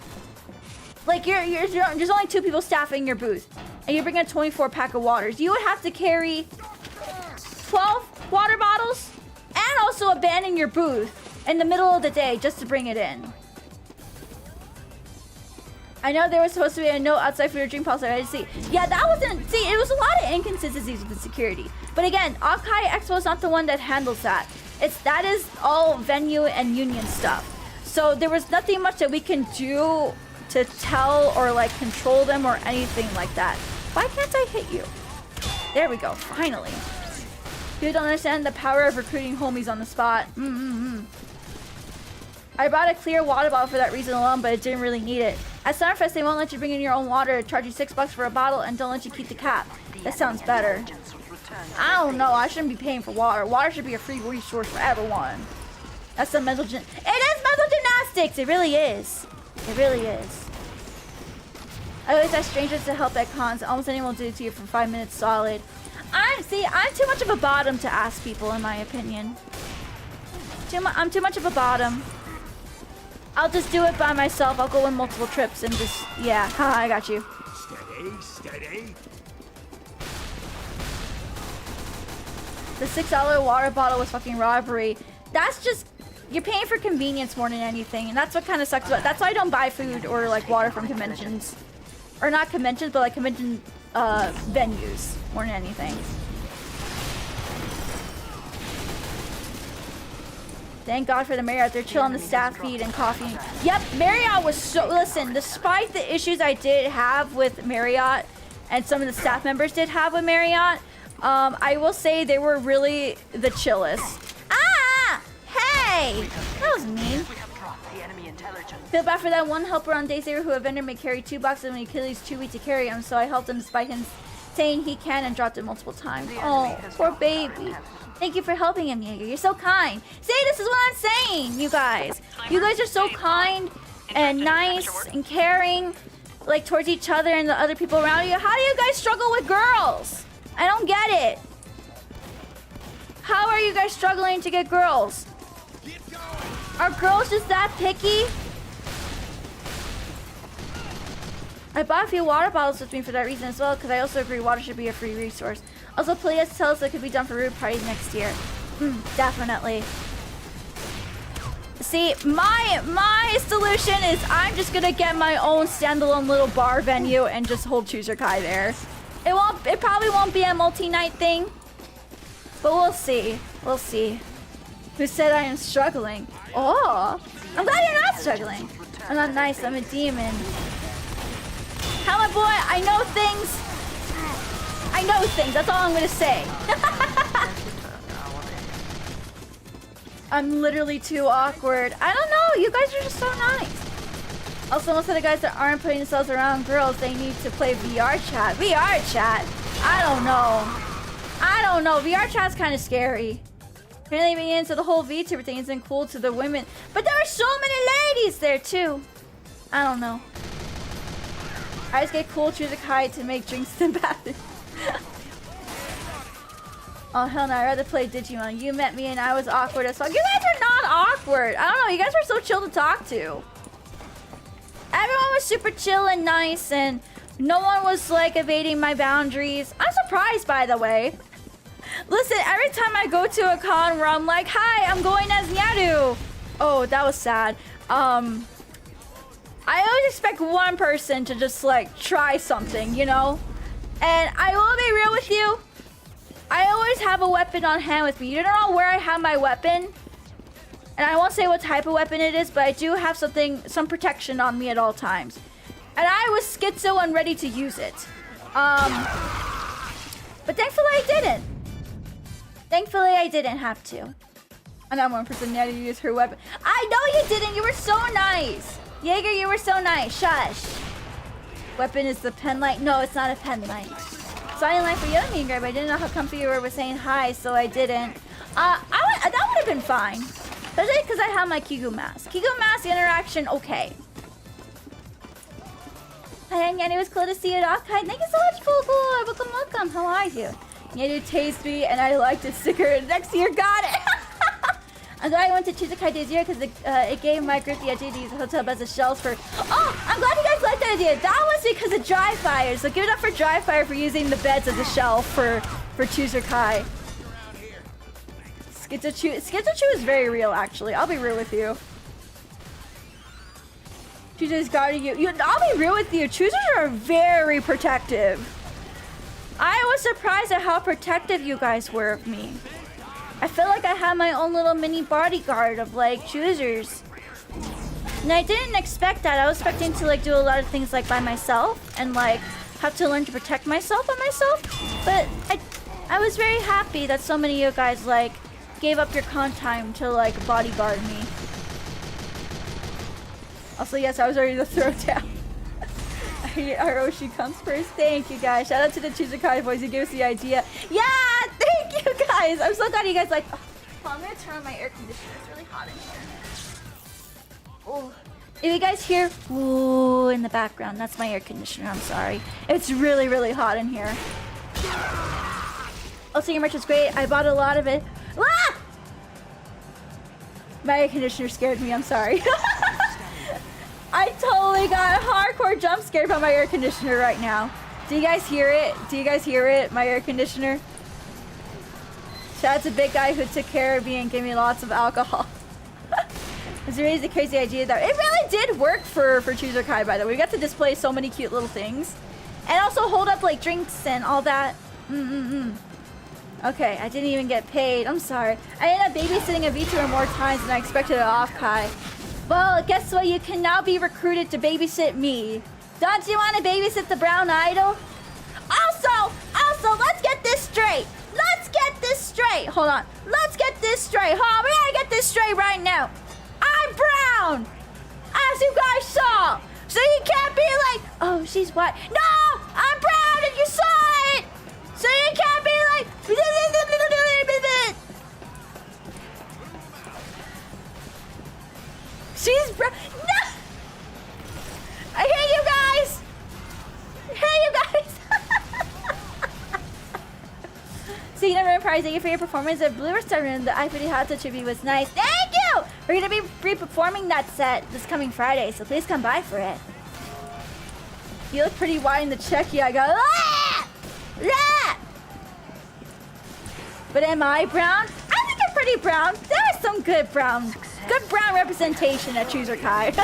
Like, there's only 2 people staffing your booth, and you bring a 24 pack of waters. You would have to carry 12 water bottles and also abandon your booth in the middle of the day just to bring it in. I know there was supposed to be a note outside for your drink policy. I didn't see. Yeah, that wasn't. See, it was a lot of inconsistencies with the security. But again, OffKai Expo is not the one that handles that. That is all venue and union stuff. So there was nothing much that we can do to tell or like control them or anything like that. Why can't I hit you? There we go. Finally. You don't understand the power of recruiting homies on the spot. I bought a clear water bottle for that reason alone, but it didn't really need it. At Summerfest, they won't let you bring in your own water, charge you $6 for a bottle, and don't let you keep the cap. That sounds better. I don't know. I shouldn't be paying for water. Water should be a free resource for everyone. That's some mental It is mental gymnastics. It really is. It really is. I always ask strangers to help at cons. Almost anyone will do it to you for 5 minutes solid. I'm too much of a bottom to ask people, in my opinion. I'm too much of a bottom. I'll just do it by myself. I'll go on multiple trips and just, yeah. Haha, I got you. Steady. The $6 water bottle was fucking robbery. That's just, you're paying for convenience more than anything. And that's what kind of sucks about it. That's why I don't buy food or like water from conventions. Or not conventions, but like convention venues more than anything. Thank God for the Marriott. They're chill on the staff feed and coffee. Yep, Marriott was so... Listen, despite the issues I did have with Marriott and some of the staff members did have with Marriott, I will say they were really the chillest. Ah! Hey! That was mean. Feel bad for that one helper on Day Saver who a vendor may carry 2 boxes when he kills 𝗕𝗿 to carry him, so I helped him despite him saying he can and dropped it multiple times. Oh, poor baby. Thank you for helping him, Jaeger. You're so kind. See, this is what I'm saying, you guys. You guys are so kind and nice and caring, like, towards each other and the other people around you. How do you guys struggle with girls? I don't get it. How are you guys struggling to get girls? Are girls just that picky? I bought a few water bottles with me for that reason as well, because I also agree water should be a free resource. Also, please tell us it could be done for root parties next year. Definitely. See, my solution is I'm just gonna get my own standalone little bar venue and just hold 𝗕𝗁𝘁 there. It probably won't be a multi-night thing, but we'll see. We'll see. Who said I am struggling? Oh, I'm glad you're not struggling. I'm not nice. I'm a demon. How my boy? I know things. I know things. That's all I'm gonna say. I'm literally too awkward. I don't know. You guys are just so nice. Also, most of the guys that aren't putting themselves around girls, they need to play VR chat. VR chat? I don't know. VR chat's kind of scary. Apparently being into the whole VTuber thing isn't cool to the women. But there are so many ladies there too. I don't know. I just get cool 𝗕𝗁𝘁 to make drinks in the bathroom. Oh hell no, I'd rather play Digimon. You met me and I was awkward as fuck. You guys are not awkward. I don't know, you guys were so chill to talk to. Everyone was super chill and nice, and No one was like evading my boundaries. I'm surprised, by the way. Listen, every time I go to a con where I'm like, hi, I'm going as Nyaru. Oh, that was sad. I always expect one person to just like try something, you know? And I will be real with you. I always have a weapon on hand with me. You don't know where I have my weapon. And I won't say what type of weapon it is, but I do have some protection on me at all times. And I was schizo and ready to use it. But thankfully I didn't. Thankfully I didn't have to. And I'm one person now to use her weapon. I know you didn't. You were so nice. Jaeger, you were so nice. Shush. Weapon is the pen light. No, it's not a pen light. So I didn't like for you to mean, but I didn't know how comfy you were with saying hi, so I didn't. That would have been fine. Especially because I have my Kigu mask. Kigu mask interaction, okay. Hi, Nyaru, it was cool to see you at OffKai. Thank you so much, Cool. Welcome, welcome. How are you? Nyaru tased me, and I liked its sticker next year. Got it. I'm glad I went to 𝗕𝗿 this year because it gave my group the idea to use hotel beds as shells for. Oh, I'm glad you guys liked that idea. That was because of Dry Fire. So give it up for Dry Fire for using the beds as a shelf for 𝗕𝗿. Schizo-chew is very real, actually. I'll be real with you. Choosers guarding you. I'll be real with you. Choosers are very protective. I was surprised at how protective you guys were of me. I feel like I had my own little mini bodyguard of like choosers. And I didn't expect that. I was expecting to like do a lot of things like by myself and like have to learn to protect myself by myself. But I was very happy that so many of you guys like gave up your con time to like bodyguard me. Also, yes, I was ready to throw down. 𝗟𝘆ście comes first. Thank you guys. Shout out to the 𝗕𝗿 boys who gave us the idea. Yeah, thank you guys. I'm so glad you guys like. Oh, I'm gonna turn on my air conditioner. It's really hot in here. Oh, if you guys hear ooh in the background, that's my air conditioner. I'm sorry. It's really, really hot in here. Also, your merch is great. I bought a lot of it. Ah! My air conditioner scared me. I'm sorry. I totally got hardcore jump scared by my air conditioner right now. Do you guys hear it? Do you guys hear it? My air conditioner? Shout out to Big Guy who took care of me and gave me lots of alcohol. It's really the crazy idea that it really did work for 𝗕𝗿, by the way. We got to display so many cute little things. And also hold up like drinks and all that. Okay, I didn't even get paid. I'm sorry. I ended up babysitting a VTuber more times than I expected at OffKai. Well, guess what? You can now be recruited to babysit me. Don't you want to babysit the brown idol? Also, let's get this straight. Let's get this straight. Hold on. Let's get this straight. Hold on, we gotta get this straight right now. I'm brown, as you guys saw. So you can't be like, oh, she's white. No, I'm brown and you saw it. So you can't be like, she's brown. No! I hate you guys! I hate you guys! So you never prize thank you for your performance at Blue Star Room. The 𝗕𝗿𝗿𝗺 tribute was nice. Thank you! We're gonna be re-performing that set this coming Friday, so please come by for it. You look pretty white in the check. Yeah, I go. Ah! Ah! But am I brown? I think I'm pretty brown. There is some good brown representation at 𝗕𝗿.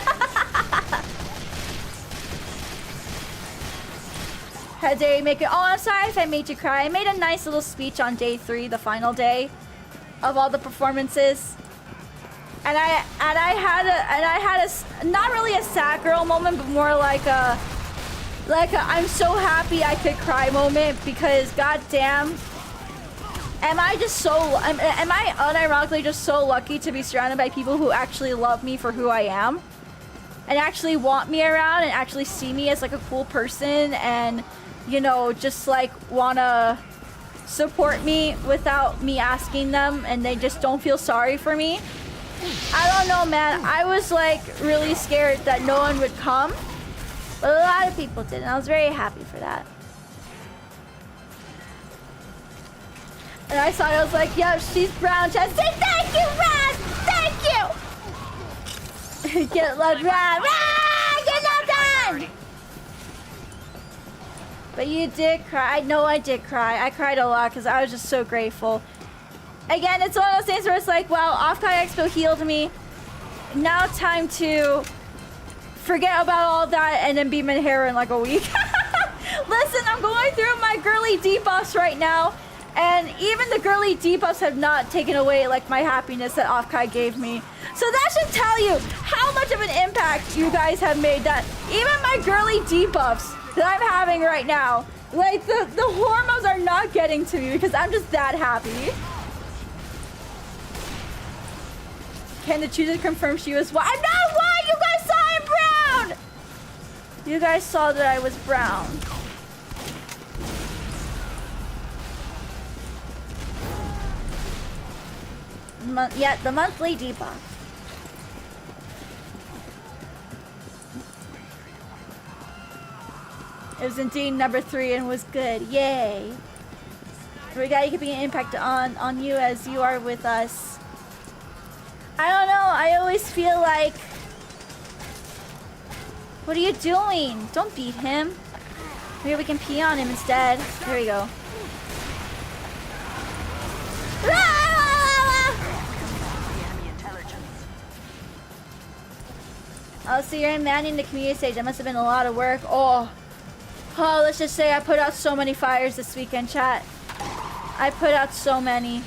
How dare you make it? Oh, I'm sorry if I made you cry. I made a nice little speech on day 3, the final day of all the performances, and I had a not really a sad girl moment, but more like a I'm so happy I could cry moment, because goddamn. Am I unironically just so lucky to be surrounded by people who actually love me for who I am and actually want me around and actually see me as like a cool person and, you know, just like wanna support me without me asking them, and they just don't feel sorry for me. I don't know, man. I was like really scared that no one would come, but a lot of people did, and I was very happy for that. And I saw it, I was like, yep, she's brown. Say thank you, Raz! Thank you! Get love, Raz! Ah, get love done! But you did cry. I know I did cry. I cried a lot because I was just so grateful. Again, it's one of those things where it's like, wow, OffKai Expo healed me. Now time to forget about all that and then be Manhero in like a week. Listen, I'm going through my girly debuffs right now. And even the girly debuffs have not taken away like my happiness that OffKai gave me. So that should tell you how much of an impact you guys have made, that even my girly debuffs that I'm having right now, like the hormones are not getting to me because I'm just that happy. Can the chooser confirm she was white? I'm not white! You guys saw I'm brown! You guys saw that I was brown. Yeah, the monthly debuff. It was indeed number 3 and was good. Yay. We got keeping an impact on you as you are with us. I don't know. I always feel like... What are you doing? Don't beat him. Maybe we can pee on him instead. There we go. Oh, so you're manning the community stage. That must have been a lot of work. Oh, let's just say I put out so many fires this weekend, chat. I put out so many.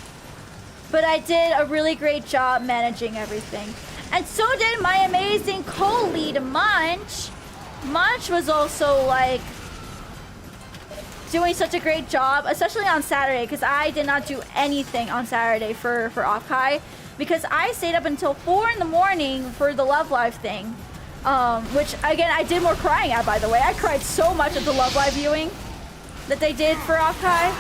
But I did a really great job managing everything. And so did my amazing co-lead, Munch. Munch was also, like, doing such a great job, especially on Saturday, because I did not do anything on Saturday for OffKai, because I stayed up until 4 in the morning for the Love Live thing. Which, again, I did more crying at, by the way. I cried so much at the Love Live viewing that they did for OffKai.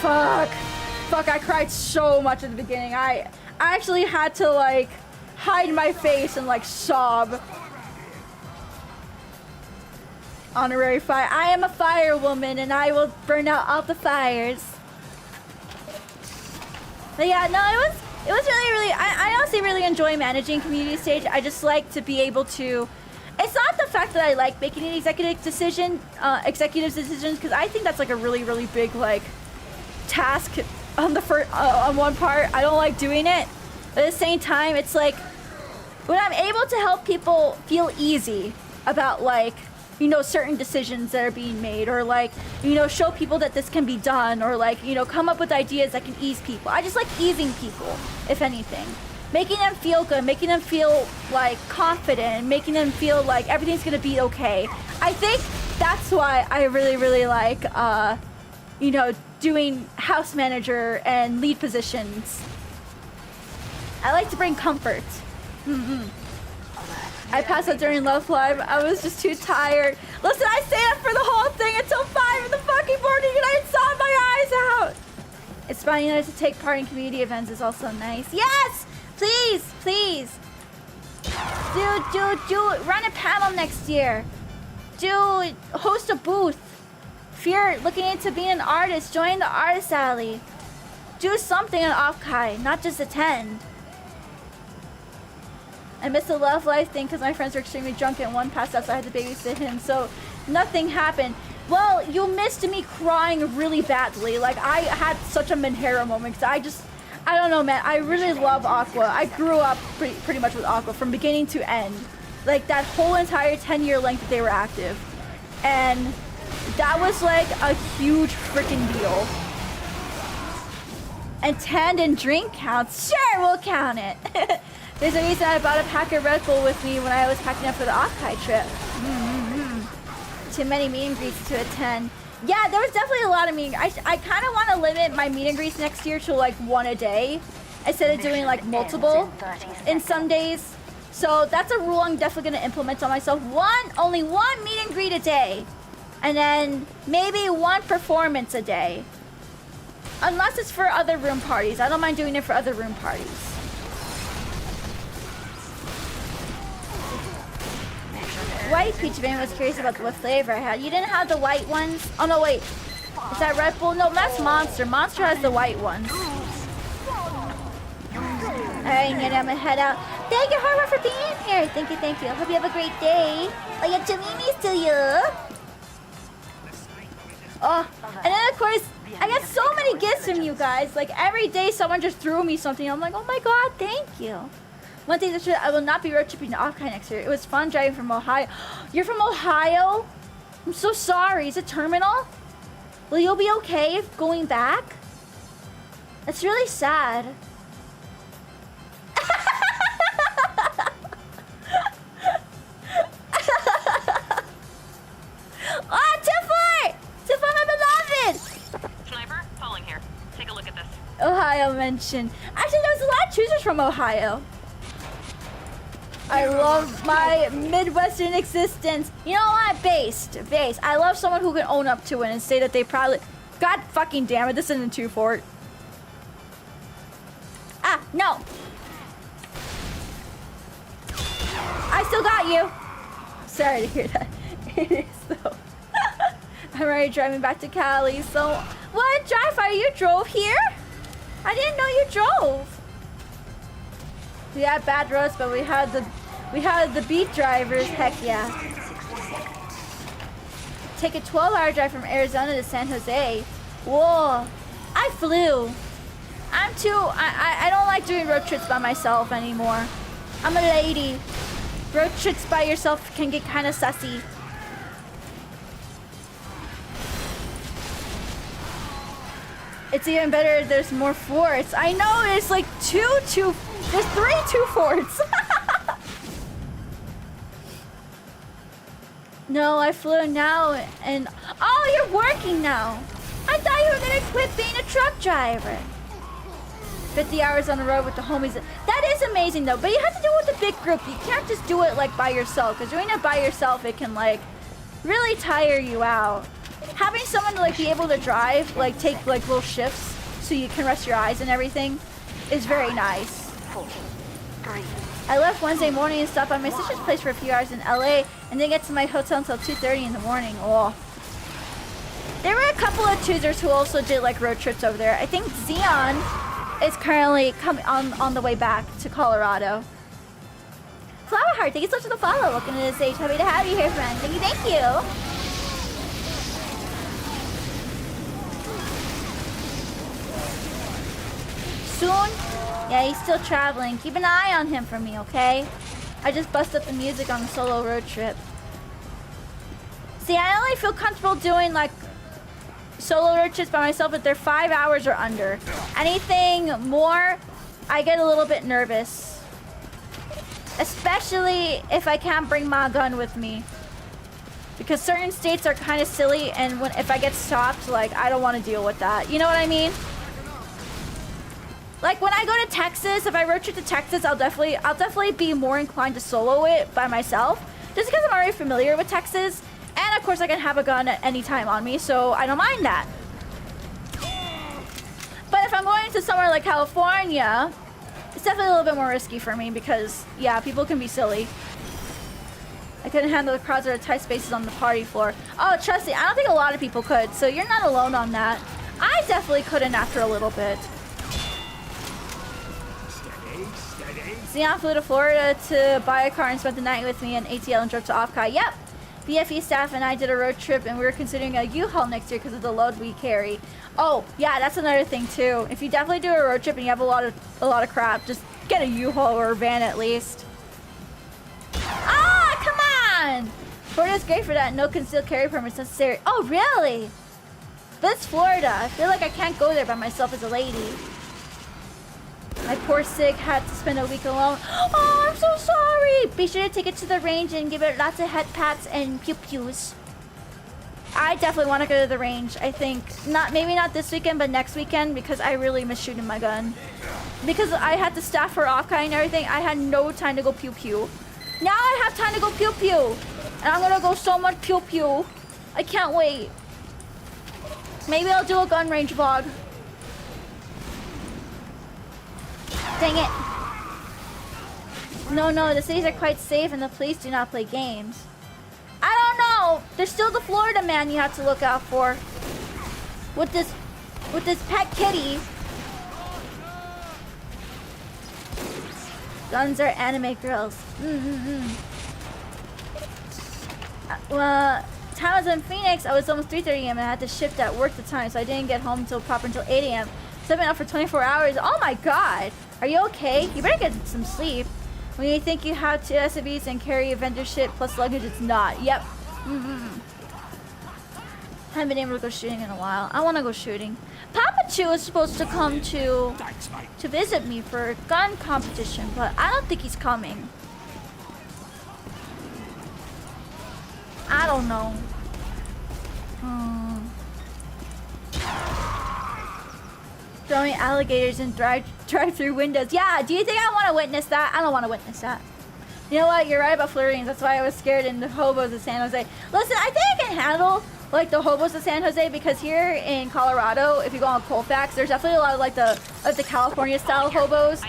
Fuck, I cried so much at the beginning. I actually had to, like, hide my face and, like, sob. Honorary fire. I am a fire woman and I will burn out all the fires. But yeah, no, it was really, I honestly really enjoy managing community stage. I just like to be able to... It's not the fact that I like making an executive decisions, because I think that's like a really, really big like task on the on one part. I don't like doing it. But at the same time, it's like when I'm able to help people feel easy about like, you know, certain decisions that are being made, or like, you know, show people that this can be done, or like, you know, come up with ideas that can ease people. I just like easing people, if anything. Making them feel good, making them feel like confident, making them feel like everything's gonna be okay. I think that's why I really, really like, you know, doing house manager and lead positions. I like to bring comfort. I passed out during Love Live. I was just too tired. Listen, I stayed up for the whole thing until 5 in the fucking morning and I saw my eyes out. It's fun, you know, to take part in community events is also nice. Yes! Please, please. Do run a panel next year. Do host a booth. If you're looking into being an artist, join the Artist Alley. Do something on OffKai, not just attend. I missed the Love Life thing because my friends were extremely drunk and one passed out, so I had to babysit him. So nothing happened. Well, you missed me crying really badly. Like, I had such a Manhero moment because I don't know, man. I really love Aqua. I grew up pretty much with Aqua from beginning to end. Like, that whole entire 10-year length that they were active. And that was, like, a huge freaking deal. And tanned and drink counts? Sure, we'll count it. There's a reason I bought a pack of Red Bull with me when I was packing up for the OffKai trip. Too many meet and greets to attend. Yeah, there was definitely a lot of meet and greets. I kind of want to limit my meet and greets next year to like 1 a day instead of doing like multiple in some days. So that's a rule I'm definitely going to implement on myself. Only one meet and greet a day. And then maybe 1 performance a day. Unless it's for other room parties. I don't mind doing it for other room parties. White peach vein was curious about what flavor I had. You didn't have the white ones? Oh no, wait. Is that Red Bull? No, that's Monster. Monster has the white ones. Alright, I'm gonna head out. Thank you, Harbor, for being here. Thank you, thank you. Hope you have a great day. Oh yeah, Jamimis to you. Oh, and then of course, I get so many gifts from you guys. Like every day someone just threw me something. I'm like, oh my god, thank you. One thing that's true, I will not be road tripping to OffKai next year. It was fun driving from Ohio. You're from Ohio? I'm so sorry. Is it terminal? Will you be okay if going back? That's really sad. Oh, Tiffler! Tiffler, my beloved! Sniper, falling here. Take a look at this. Ohio mentioned. Actually, there's a lot of choosers from Ohio. I love my Midwestern existence. You know what? Based. I love someone who can own up to it and say that they probably... God fucking damn it, this isn't too fort. Ah, no. I still got you. Sorry to hear that. It is though. I'm already driving back to Cali, so... What? Dryfire, you drove here? I didn't know you drove. We had bad roads, but we had the beat drivers. Heck yeah. Take a 12-hour drive from Arizona to San Jose. Whoa. I flew. I don't like doing road trips by myself anymore. I'm a lady. Road trips by yourself can get kind of sussy. It's even better if there's more forts. I know there's like there's 3 2 forts. No, I flew now and oh, you're working now. I thought you were gonna quit being a truck driver. 50 hours on the road with the homies. That is amazing though, but you have to do it with a big group. You can't just do it like by yourself, because doing it by yourself, it can like really tire you out. Having someone to like be able to drive, like take like little shifts so you can rest your eyes and everything is very nice. I left Wednesday morning and stopped by my sister's place for a few hours in LA and didn't get to my hotel until 2:30 in the morning. Oh. There were a couple of choosers who also did like road trips over there. I think Xeon is currently coming on the way back to Colorado. Flower Heart, thank you so much for the follow. Welcome to the stage. Happy to have you here, friend. Thank you. Soon? Yeah, he's still traveling. Keep an eye on him for me, okay? I just bust up the music on the solo road trip. See, I only feel comfortable doing like solo road trips by myself if they're 5 hours or under. Anything more, I get a little bit nervous. Especially if I can't bring my gun with me. Because certain states are kind of silly, and if I get stopped, like, I don't want to deal with that. You know what I mean? Like when I go to Texas, if I road trip to Texas, I'll definitely be more inclined to solo it by myself, just because I'm already familiar with Texas, and of course I can have a gun at any time on me, so I don't mind that. But if I'm going to somewhere like California, it's definitely a little bit more risky for me because yeah, people can be silly. I couldn't handle the crowds or the tight spaces on the party floor. Oh, trust me, I don't think a lot of people could, so you're not alone on that. I definitely couldn't after a little bit. Xeon flew to Florida to buy a car and spent the night with me and ATL and drove to OffKai. Yep! BFE staff and I did a road trip and we were considering a U-Haul next year because of the load we carry. Oh, yeah, that's another thing too. If you definitely do a road trip and you have a lot of crap, just get a U-Haul or a van at least. Ah, come on! Florida's great for that. No concealed carry permits necessary. Oh, really? But it's Florida. I feel like I can't go there by myself as a lady. My poor Sig had to spend a week alone. Oh, I'm so sorry. Be sure to take it to the range and give it lots of head pats and pew-pews. I definitely want to go to the range. I think maybe not this weekend, but next weekend because I really miss shooting my gun. Because I had to staff for OffKai and everything, I had no time to go pew-pew. Now I have time to go pew-pew. And I'm gonna go so much pew-pew. I can't wait. Maybe I'll do a gun range vlog. Dang it. No, the cities are quite safe and the police do not play games. I don't know. There's still the Florida man you have to look out for. With this pet kitty. Guns are anime girls. time I was in Phoenix, I was almost 3:30 a.m. and I had to shift at work at the time, so I didn't get home until 8 a.m. So I've been up for 24 hours. Oh my god! Are you okay? You better get some sleep. When you think you have 2 SUVs and carry a vendor shit plus luggage, it's not. Yep. Haven't been able to go shooting in a while. I want to go shooting. Papa Chu is supposed to come to visit me for a gun competition, but I don't think he's coming. I don't know. Throwing alligators in drive-through windows. Yeah, do you think I want to witness that? I don't want to witness that. You know what? You're right about Floridians. That's why I was scared in the hobos of San Jose. Listen, I think I can handle like the hobos of San Jose because here in Colorado, if you go on Colfax, there's definitely a lot of like the California style hobos.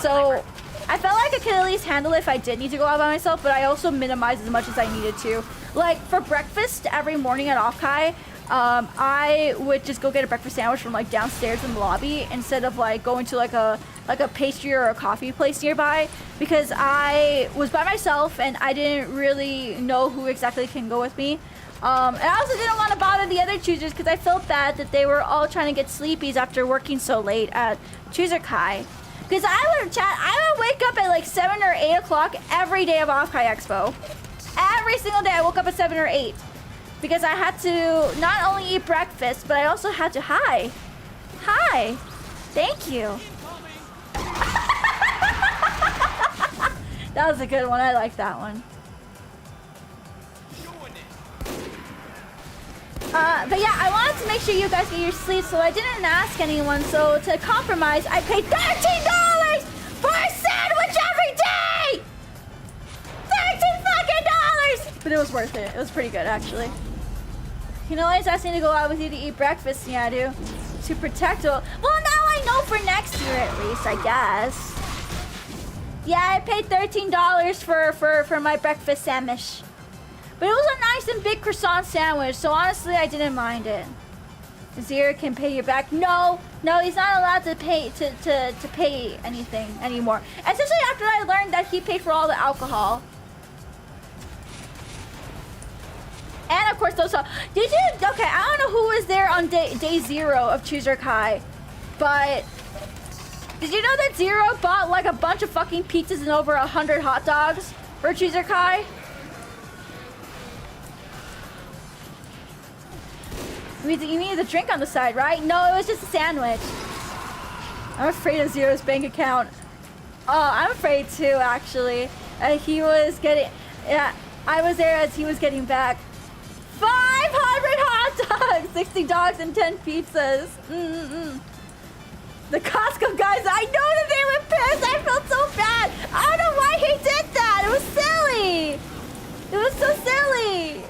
So I felt like I could at least handle it if I did need to go out by myself, but I also minimized as much as I needed to. Like for breakfast every morning at OffKai, I would just go get a breakfast sandwich from like downstairs in the lobby instead of like going to like a pastry or a coffee place nearby because I was by myself and I didn't really know who exactly can go with me. And I also didn't want to bother the other choosers because I felt bad that they were all trying to get sleepies after working so late at 𝗕𝗿𝗄𝗁. Because I would wake up at like 7 or 8 o'clock every day of OffKai Expo. Every single day I woke up at 7 or 8. Because I had to not only eat breakfast, but I also had to hi. Thank you. That was a good one. I like that one. But yeah, I wanted to make sure you guys get your sleep, so I didn't ask anyone. So to compromise, I paid $13 for a sandwich every day. $13 fucking! But it was worth it. It was pretty good, actually. You know, he's asking to go out with you to eat breakfast, Nyaru. To protect her. Well, now I know for next year at least, I guess. Yeah, I paid $13 for my breakfast sandwich. But it was a nice and big croissant sandwich, so honestly, I didn't mind it. Zero can pay you back. No, he's not allowed to pay to pay anything anymore. Especially after I learned that he paid for all the alcohol. And of course, those. Did you? Okay, I don't know who was there on day 0 of 𝗕𝗿𝗄𝗁, but did you know that Zero bought like a bunch of fucking pizzas and over 100 hot dogs for 𝗕𝗿𝗄𝗁? You needed a drink on the side, right? No, it was just a sandwich. I'm afraid of Zero's bank account. Oh, I'm afraid too, actually. He was getting. Yeah, I was there as he was getting back. 500 hot dogs, 60 dogs, and 10 pizzas. The Costco guys, I know that they were pissed. I felt so bad. I don't know why he did that. It was silly. It was so silly.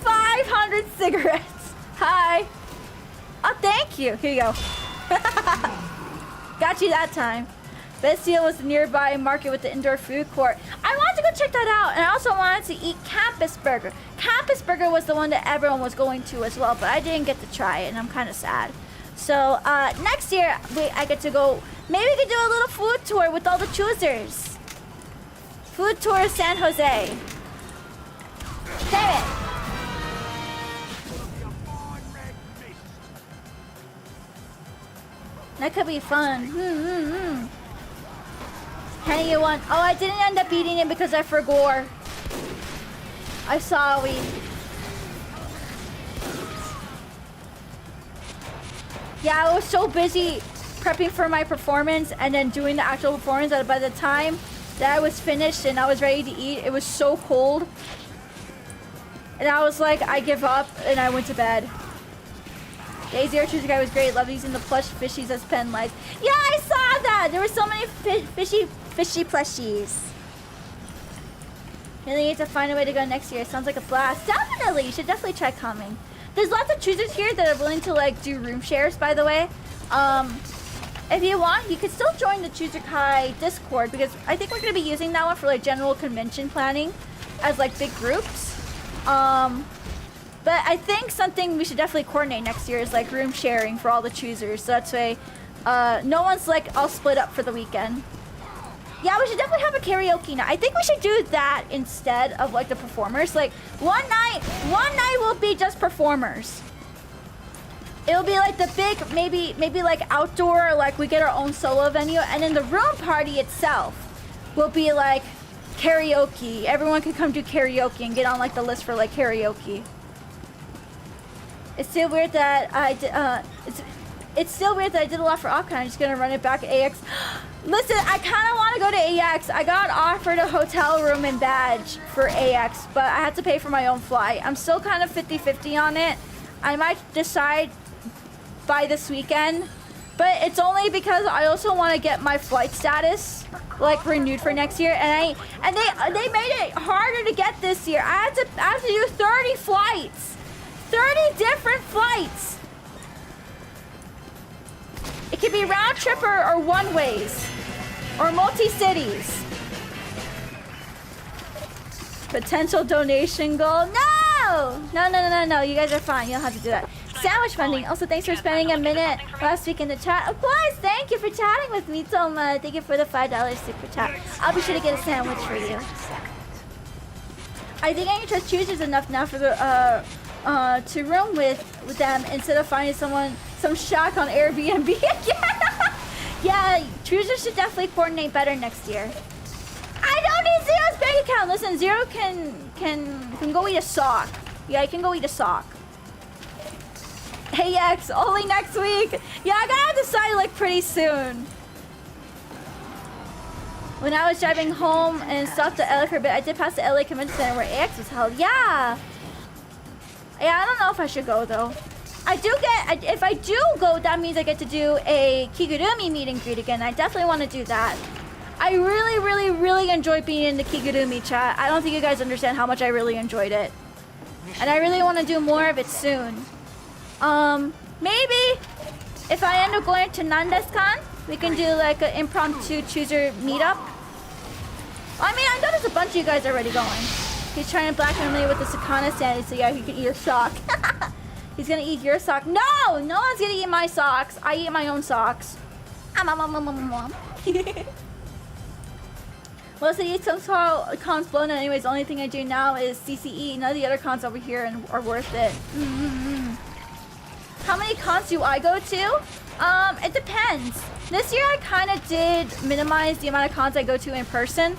500 cigarettes. Hi. Oh, thank you. Here you go. Got you that time. Best deal was the nearby market with the indoor food court. I wanted to go check that out, and I also wanted to eat Campus Burger. Campus Burger was the one that everyone was going to as well, but I didn't get to try it, and I'm kind of sad. So next year, I get to go. Maybe we could do a little food tour with all the choosers. Food tour of San Jose. Damn it. That could be fun. Can I get one? Oh, I didn't end up eating it because I forgot. I'm sorry. Yeah, I was so busy prepping for my performance and then doing the actual performance that by the time that I was finished and I was ready to eat, it was so cold. And I was like, I give up, and I went to bed. Day 0 𝗕𝗿𝗄𝗁 was great. Love using the plush fishies as pen lights. Yeah, I saw that. There were so many fishy plushies. Really need to find a way to go next year. Sounds like a blast. Definitely. You should definitely try coming. There's lots of choosers here that are willing to like do room shares, by the way. If you want, you could still join the 𝗕𝗿𝗄𝗁 Discord because I think we're going to be using that one for like general convention planning as like big groups. But I think something we should definitely coordinate next year is like room sharing for all the choosers. So that's way no one's like all split up for the weekend. Yeah, we should definitely have a karaoke night. I think we should do that instead of like the performers. Like one night will be just performers. It'll be like the big, maybe like outdoor, like we get our own solo venue, and then the room party itself will be like karaoke. Everyone can come do karaoke and get on like the list for like karaoke. It's still weird that I did. It's still weird that I did a lot for OffKai. I'm just gonna run it back at AX. Listen, I kind of want to go to AX. I got offered a hotel room and badge for AX, but I had to pay for my own flight. I'm still kind of 50-50 on it. I might decide by this weekend, but it's only because I also want to get my flight status like renewed for next year, and they made it harder to get this year. I have to do 30 flights, 30 different flights. It could be round trip or one ways or multi-cities. Potential donation goal. No! No. You guys are fine. You don't have to do that. Sandwich funding. Also, thanks for spending a minute last week in the chat. Of course, thank you for chatting with me so much. Thank you for the $5 super chat. I'll be sure to get a sandwich for you. I think I can trust choosers enough now for the to room with them instead of finding some shack on Airbnb again. Yeah, choosers should definitely coordinate better next year. I don't need Zero's bank account. Listen, Zero can go eat a sock. Yeah, he can go eat a sock. Hey X, only next week. Yeah, I gotta decide like pretty soon. When I was driving home and stopped at LA for a bit, I did pass the LA Convention Center where AX was held. Yeah, I don't know if I should go though. If I do go, that means I get to do a Kigurumi meet and greet again. I definitely want to do that. I really enjoyed being in the Kigurumi chat. I don't think you guys understand how much I really enjoyed it. And I really want to do more of it soon. Maybe if I end up going to Nandeskan, we can do like an impromptu chooser meetup. I mean, I know there's a bunch of you guys already going. He's trying to blackmail me with the Sakana sanity, so yeah, he can eat a sock. He's gonna eat your sock. No one's gonna eat my socks. I eat my own socks. Most of these cons blown anyways. The only thing I do now is CCE. None of the other cons over here are worth it. How many cons do I go to? It depends. This year I kind of did minimize the amount of cons I go to in person.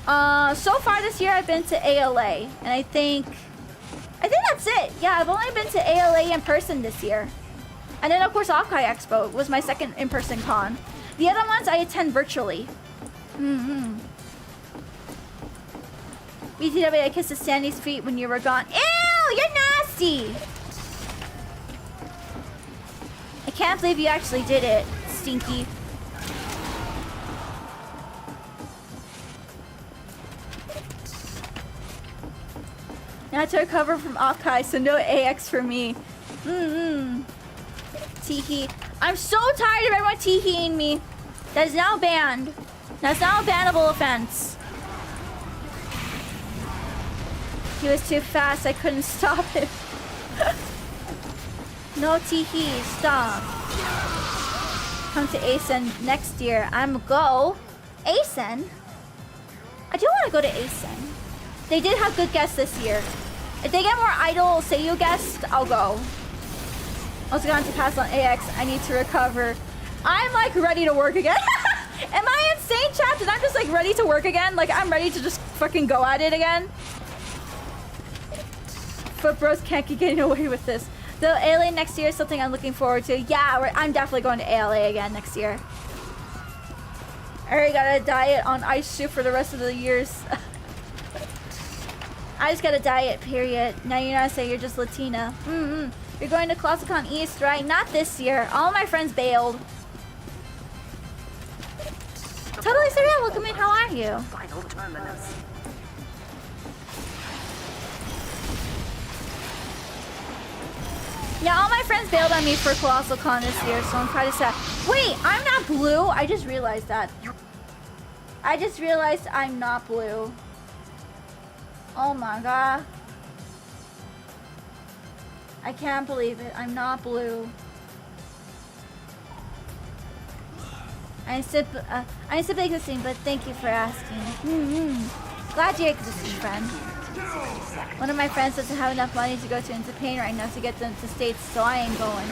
So far this year I've been to ALA, and I think that's it. Yeah, I've only been to ALA in person this year. And then of course OffKai Expo was my second in-person con. The other ones I attend virtually. BTW, I kissed Sandy's feet when you were gone. Ew, you're nasty! I can't believe you actually did it, Stinky. Now to recover from OffKai, so no AX for me. Teehee. I'm so tired of everyone teeheeing me. That is now banned. That's now a bannable offense. He was too fast, I couldn't stop him. No teehee, stop. Come to ASEN next year. I'm go. ASEN? I do want to go to ASEN. They did have good guests this year. If they get more idol Seiyu guests, I'll go. Also going to pass on AX. I need to recover. I'm like ready to work again. Am I insane, chat? And I'm just like ready to work again? Like I'm ready to just fucking go at it again? But bros can't keep getting away with this. The ALA next year is something I'm looking forward to. Yeah, I'm definitely going to ALA again next year. I already got a diet on ice soup for the rest of the years. I just got a diet, period. Now you're not saying you're just Latina. You're going to ClassiCon East, right? Not this year. All my friends bailed. Totally surreal. Welcome in. How are you? Final terminus. Yeah, all my friends bailed on me for Colossal Con this year, so I'm kind of sad. Wait, I'm not blue? I just realized that. I just realized I'm not blue. Oh my god. I can't believe it. I'm not blue. I'm simply existing, but thank you for asking. Glad you're existing, friend. One of my friends doesn't have enough money to go into pain right now to get them to States, so I ain't going.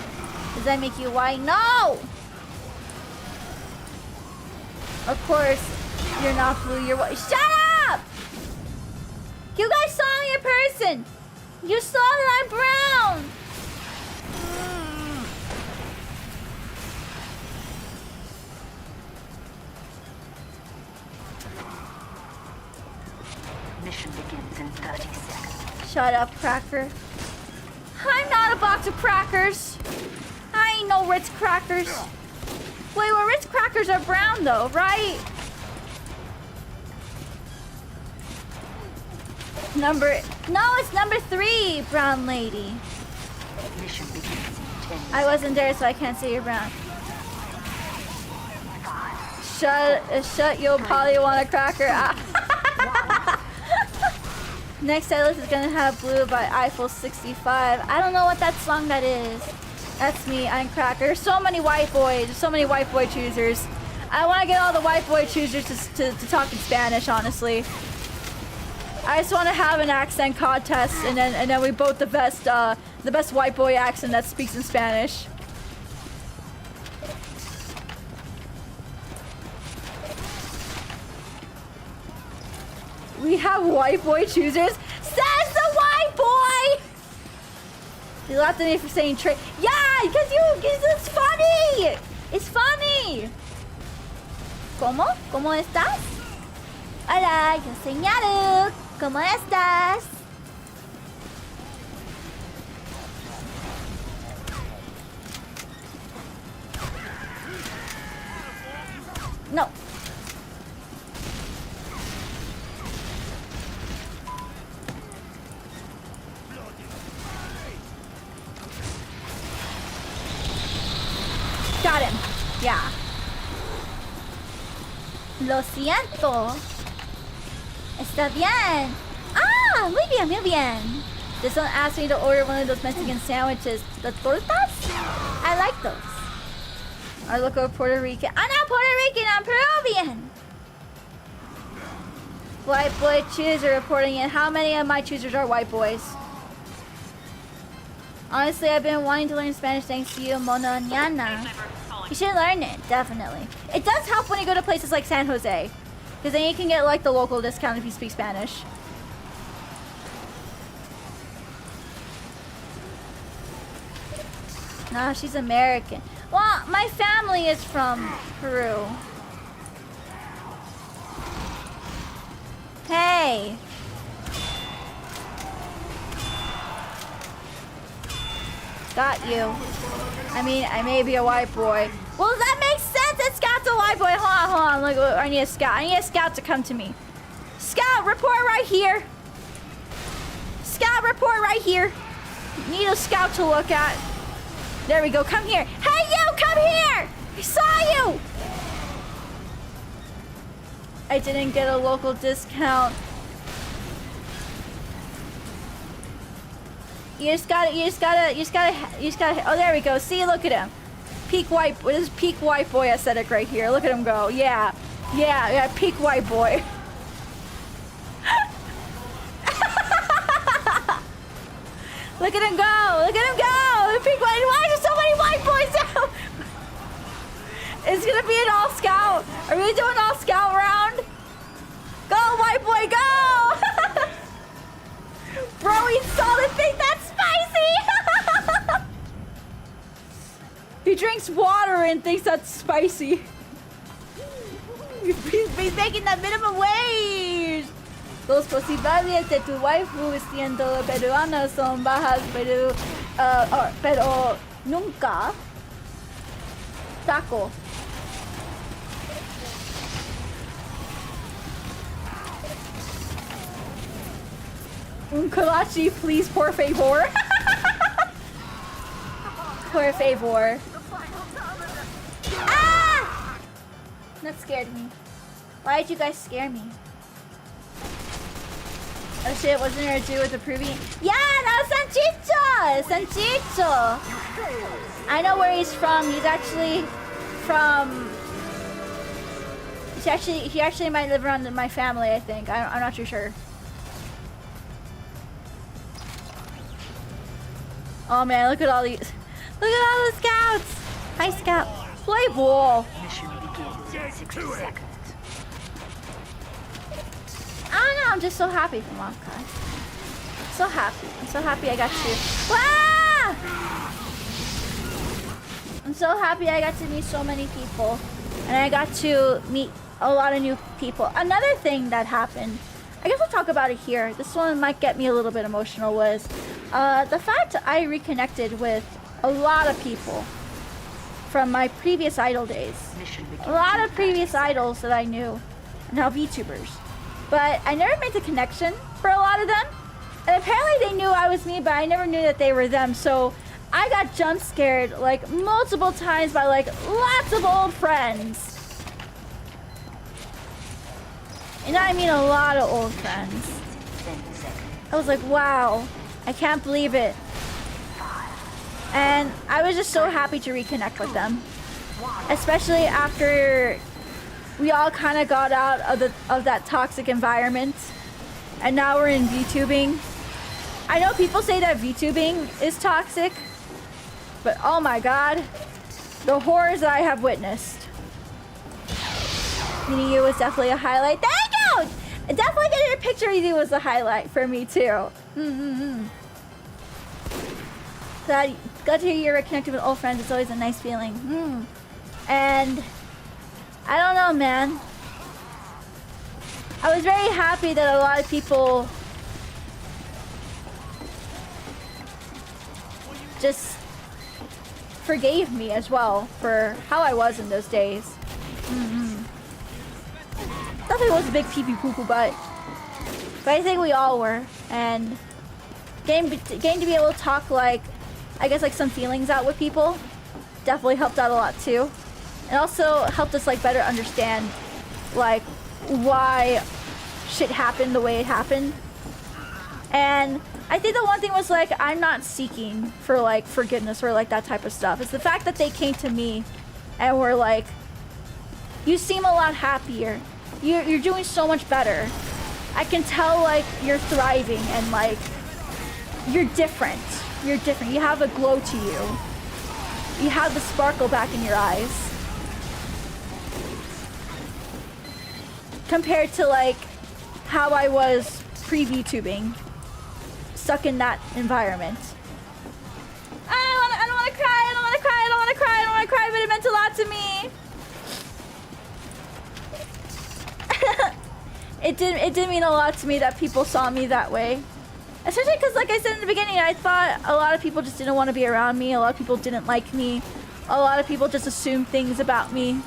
Does that make you white? No! Of course, you're not blue, you're white. Shut up! You guys saw me in person! You saw that I'm brown! Mission begins in 30 seconds. Shut up, Cracker. I'm not a box of crackers. I ain't no Ritz crackers. Wait, well, Ritz crackers are brown though, right? No, it's number 3, brown lady. Mission begins in 10 I wasn't there, so I can't say you're brown. Shut your polywana cracker. Next list is gonna have Blue by 𝗕𝗿𝗵𝗴. I don't know what that song that is. That's me, I'm Cracker. There's so many white boys, so many white boy choosers. I want to get all the white boy choosers to talk in Spanish, honestly. I just want to have an accent contest, and then we vote the best white boy accent that speaks in Spanish. We have white boy choosers. Says the white boy. You laughed at me for saying trade. Yeah, because it's funny. It's funny. ¿Cómo? ¿Cómo estás? Hola, yo soy Nyaru. ¿Cómo estás? No. Got him. Yeah. Lo siento. Está bien. Ah, muy bien, muy bien. Just don't ask me to order one of those Mexican sandwiches. The tortas? I like those. I look over Puerto Rican. I'm not Puerto Rican, I'm Peruvian. White boy chooser reporting in. How many of my choosers are white boys? Honestly, I've been wanting to learn Spanish thanks to you, Mona Nyana. You should learn it, definitely. It does help when you go to places like San Jose, because then you can get like the local discount if you speak Spanish. Nah, she's American. Well, my family is from Peru. Hey. Got you. I mean, I may be a white boy. Well, that makes sense. That Scout's a white boy. Hold on. Look, I need a scout. I need a scout to come to me. Scout, report right here. Scout, report right here. Need a scout to look at. There we go. Come here. Hey, you, come here. I saw you. I didn't get a local discount. You just gotta, oh, there we go. See, look at him. Peak white, this is peak white boy aesthetic right here. Look at him go. Yeah, peak white boy. Look at him go. Look at him go. Peak white, why is there so many white boys now? It's gonna be an all scout. Are we doing all scout round? Go, white boy, go. Bro eats solid thing that's spicy! He drinks water and thinks that's spicy. He's making the minimum wage! Los posibilidades de tu waifu siendo peruana son bajas, pero nunca. Taco. Un kolache, please, por favor. Por favor. Ah! That scared me. Why did you guys scare me? Oh shit, wasn't there a dude with a Peruvian? Yeah, that was Sanchicho! Sanchicho! I know where he's from. He's actually from He actually might live around in my family, I think. I'm not too sure. Oh man, look at all these. Look at all the scouts! Hi, scout. Play ball. Mission begins in 60 seconds. I don't know, I'm just so happy for OffKai. So happy. I'm so happy I got to. Ah! I'm so happy I got to meet so many people. And I got to meet a lot of new people. Another thing that happened, I guess we'll talk about it here. This one might get me a little bit emotional, was the fact I reconnected with a lot of people from my previous idol days. A lot of previous idols that I knew, now VTubers. But I never made the connection for a lot of them. And apparently they knew I was me, but I never knew that they were them. So I got jump scared like multiple times by like lots of old friends. And I mean a lot of old friends. I was like, wow, I can't believe it. And I was just so happy to reconnect with them. Especially after we all kind of got out of that toxic environment. And now we're in VTubing. I know people say that VTubing is toxic, but oh my god, the horrors that I have witnessed. Meeting you was definitely a highlight. Thank you! Definitely getting a picture with you was a highlight for me too. Glad to hear you're reconnected with old friends. It's always a nice feeling. And I don't know, man. I was very happy that a lot of people just forgave me as well for how I was in those days. Definitely was a big pee-pee poo-poo butt. But I think we all were. And getting to be able to talk like, I guess like some feelings out with people definitely helped out a lot too. And also helped us like better understand like why shit happened the way it happened. And I think the one thing was like, I'm not seeking for like forgiveness or like that type of stuff. It's the fact that they came to me and were like, you seem a lot happier. You're doing so much better. I can tell like you're thriving and like you're different. You're different. You have a glow to you. You have the sparkle back in your eyes. Compared to like how I was pre-VTubing, stuck in that environment. I don't want to cry, but it meant a lot to me. It did mean a lot to me that people saw me that way. Especially because, like I said in the beginning, I thought a lot of people just didn't want to be around me. A lot of people didn't like me. A lot of people just assumed things about me.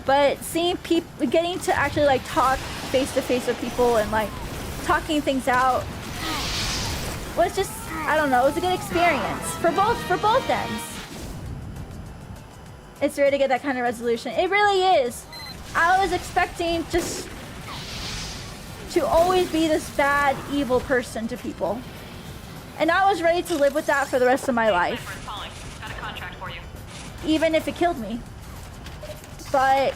But seeing people, getting to actually like talk face to face with people and like talking things out was just, I don't know, it was a good experience for both ends. It's rare to get that kind of resolution. It really is. I was expecting just to always be this bad, evil person to people. And I was ready to live with that for the rest of my life. Got a contract for you. Even if it killed me. But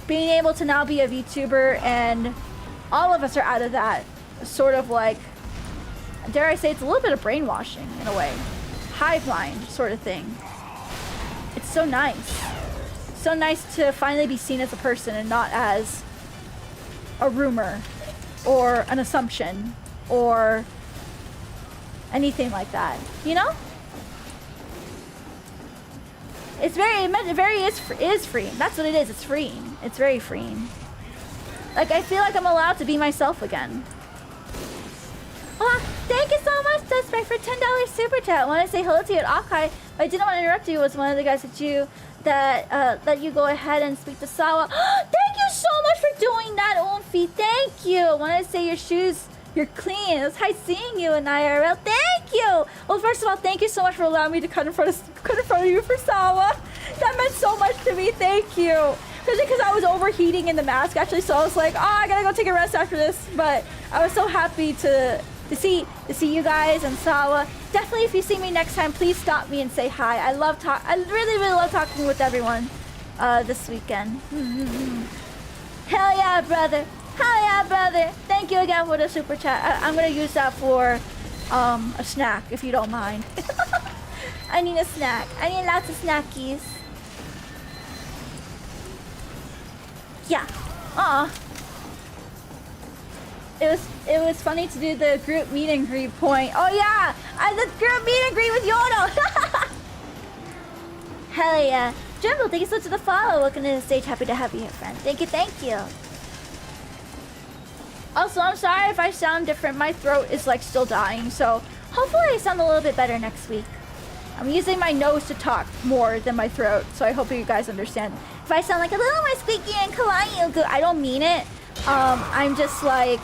being able to now be a VTuber and all of us are out of that sort of like, dare I say, it's a little bit of brainwashing in a way. Hive mind sort of thing. It's so nice. So nice to finally be seen as a person and not as a rumor or an assumption or anything like that, you know? It's is freeing. That's what it is. It's freeing. It's very freeing. Like, I feel like I'm allowed to be myself again. Thank you so much, Dustbag, for $10 super chat. I want to say hello to you at OffKai, but I didn't want to interrupt you. It was one of the guys that you let you go ahead and speak to Sawa. Thank you so much for doing that, Omfi. Thank you. I want to say your shoes, you're clean. It was nice seeing you in IRL. Thank you. Well, first of all, thank you so much for allowing me to cut in front of you for Sawa. That meant so much to me. Thank you. Especially because I was overheating in the mask actually, so I was like, I gotta go take a rest after this. But I was so happy to see you guys and Sawa. Definitely, if you see me next time, please stop me and say hi. I really love talking with everyone. this weekend. Hell yeah, brother! Hell yeah, brother! Thank you again for the super chat. I'm gonna use that for a snack, if you don't mind. I need a snack. I need lots of snackies. Yeah. It was funny to do the group meet and greet point. Oh yeah, the group meet and greet with Yono. Hell yeah. Jimbo, thank you so much for the follow. Welcome to the stage. Happy to have you here, friend. Thank you. Also, I'm sorry if I sound different. My throat is like still dying, so hopefully I sound a little bit better next week. I'm using my nose to talk more than my throat, so I hope you guys understand. If I sound like a little more squeaky and kawaii, I don't mean it. I'm just like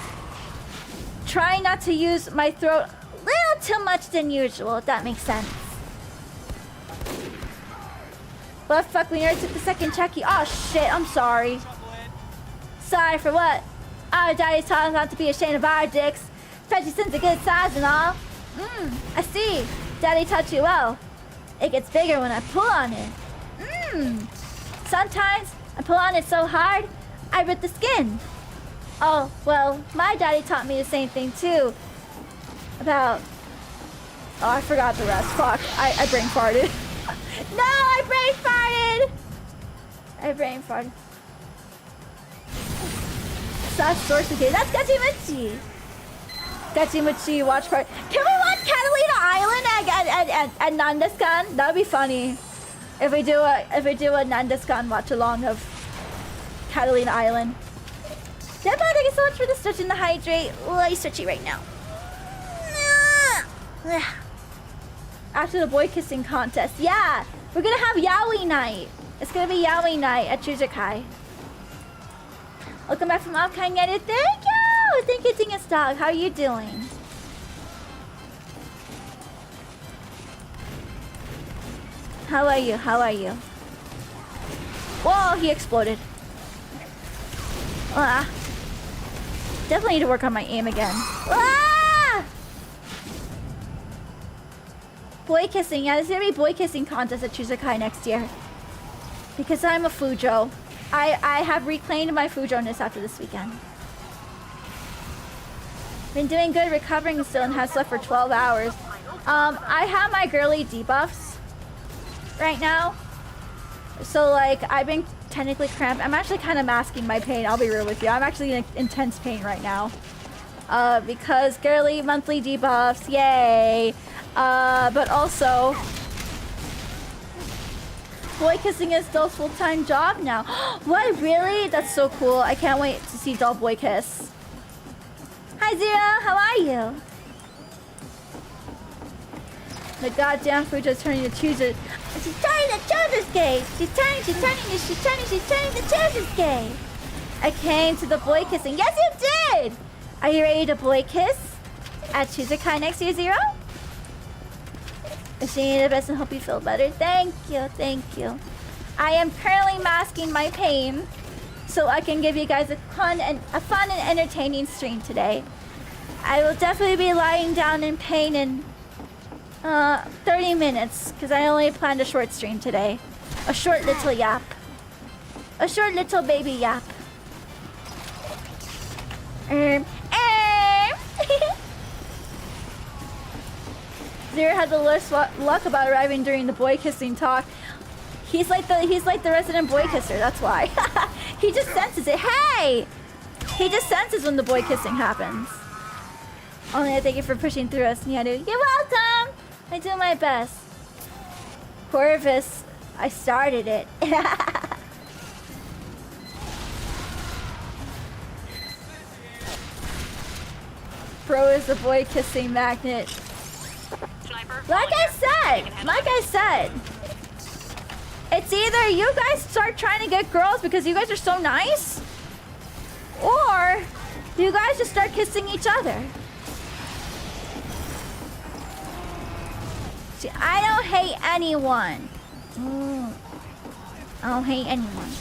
trying not to use my throat a little too much than usual, if that makes sense. But fuck, we already took the second checky. Oh shit, I'm sorry. Sorry for what? Our daddy's taught us not to be ashamed of our dicks, especially since a good size and all. I see. Daddy taught you well. It gets bigger when I pull on it. Sometimes I pull on it so hard, I rip the skin. Oh, well, my daddy taught me the same thing too. About... Oh, I forgot the rest. Fuck, I brain farted. No, I brain farted. That's source again. That's Gachimuchi. Gachimuchi watch party. Can we watch Catalina Island at Nandeskan? That'd be funny. If we do a Nandeskan watch along of Catalina Island. Deadbot, thank you so much for the stretch and the hydrate. I'm stretchy right now. After the boy kissing contest. Yeah, we're gonna have yaoi night. It's gonna be yaoi night at chuuu. Welcome back from OffKai. Thank you! Thank you, Dingus Dog. How are you doing? How are you? Whoa, he exploded. Definitely need to work on my aim again. Boy kissing. Yeah, there's gonna be boy kissing contest at chuuu next year. Because I'm a Fujo. I have reclaimed my Fujo-ness after this weekend. Been doing good, recovering still, and have slept for 12 hours. I have my girly debuffs right now. So, like, I've been technically cramped. I'm actually kind of masking my pain, I'll be real with you. I'm actually in intense pain right now. Because girly monthly debuffs, yay! But also... boy kissing is Doll's full-time job now. What, really? That's so cool. I can't wait to see Doll boy kiss. Hi Zero, how are you? The goddamn Fujo's turning the Tuesday. She's turning the Tuesday's gay. She's turning the Tuesday's gay. I came to the boy kissing. Yes, you did! Are you ready to boy kiss at chuuu next year, Zero? Wishing you the best and hope you feel better. Thank you. I am currently masking my pain so I can give you guys a fun and entertaining stream today. I will definitely be lying down in pain in 30 minutes because I only planned a short stream today. A short little yap. A short little baby yap. Zero had the worst luck about arriving during the boy kissing talk. He's like the resident boy kisser, that's why. He just senses it. Hey! He just senses when the boy kissing happens. Only I thank you for pushing through us, Nyaru. You're welcome! I do my best. 𝗕𝗿𝗵𝗺, I started it. Bro is the boy kissing magnet. Like I said, it's either you guys start trying to get girls because you guys are so nice, or you guys just start kissing each other. See, I don't hate anyone. I don't hate anyone.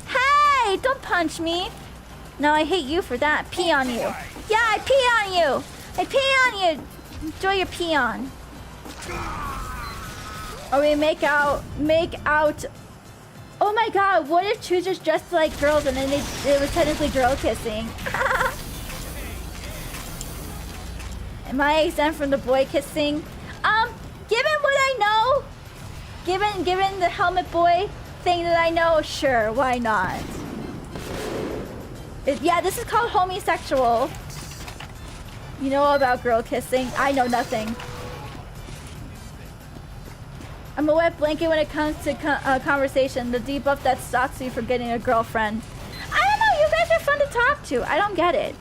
Hey, don't punch me. No, I hate you for that. Pee on you. Yeah, I pee on you. I pee on you. Enjoy your pee on. Or we make out Oh my god, what if Chuu just dressed like girls and then it was technically girl kissing? Am I exempt from the boy kissing? Given what I know, given the helmet boy thing that I know, sure, why not? Yeah, this is called homosexual. You know about girl kissing? I know nothing. I'm a wet blanket when it comes to conversation. The debuff that stops you from getting a girlfriend. I don't know, you guys are fun to talk to. I don't get it.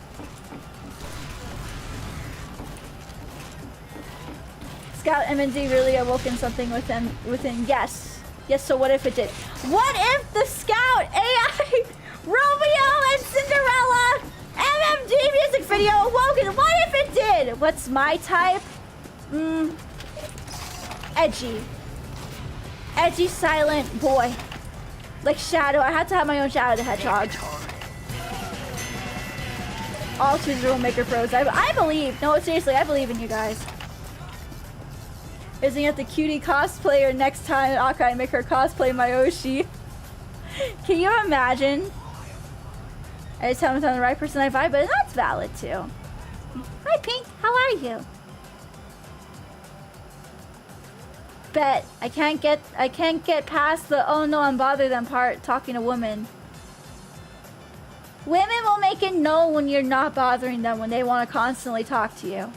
Scout MND really awoken something within. Yes. Yes, so what if it did? What if the Scout AI Romeo and Cinderella MMD music video awoken? What if it did? What's my type? Edgy. Edgy, silent boy. Like Shadow. I had to have my own Shadow the Hedgehog. All choose rule maker pros. I believe. No, seriously, I believe in you guys. Isn't it the cutie cosplayer next time OffKai make her cosplay my Oshi? Can you imagine? I just haven't done the right person I vibe, but that's valid too. Hi Pink, how are you? Bet I can't get past the oh no I'm bothered them part talking to women. Women will make it known when you're not bothering them when they want to constantly talk to you.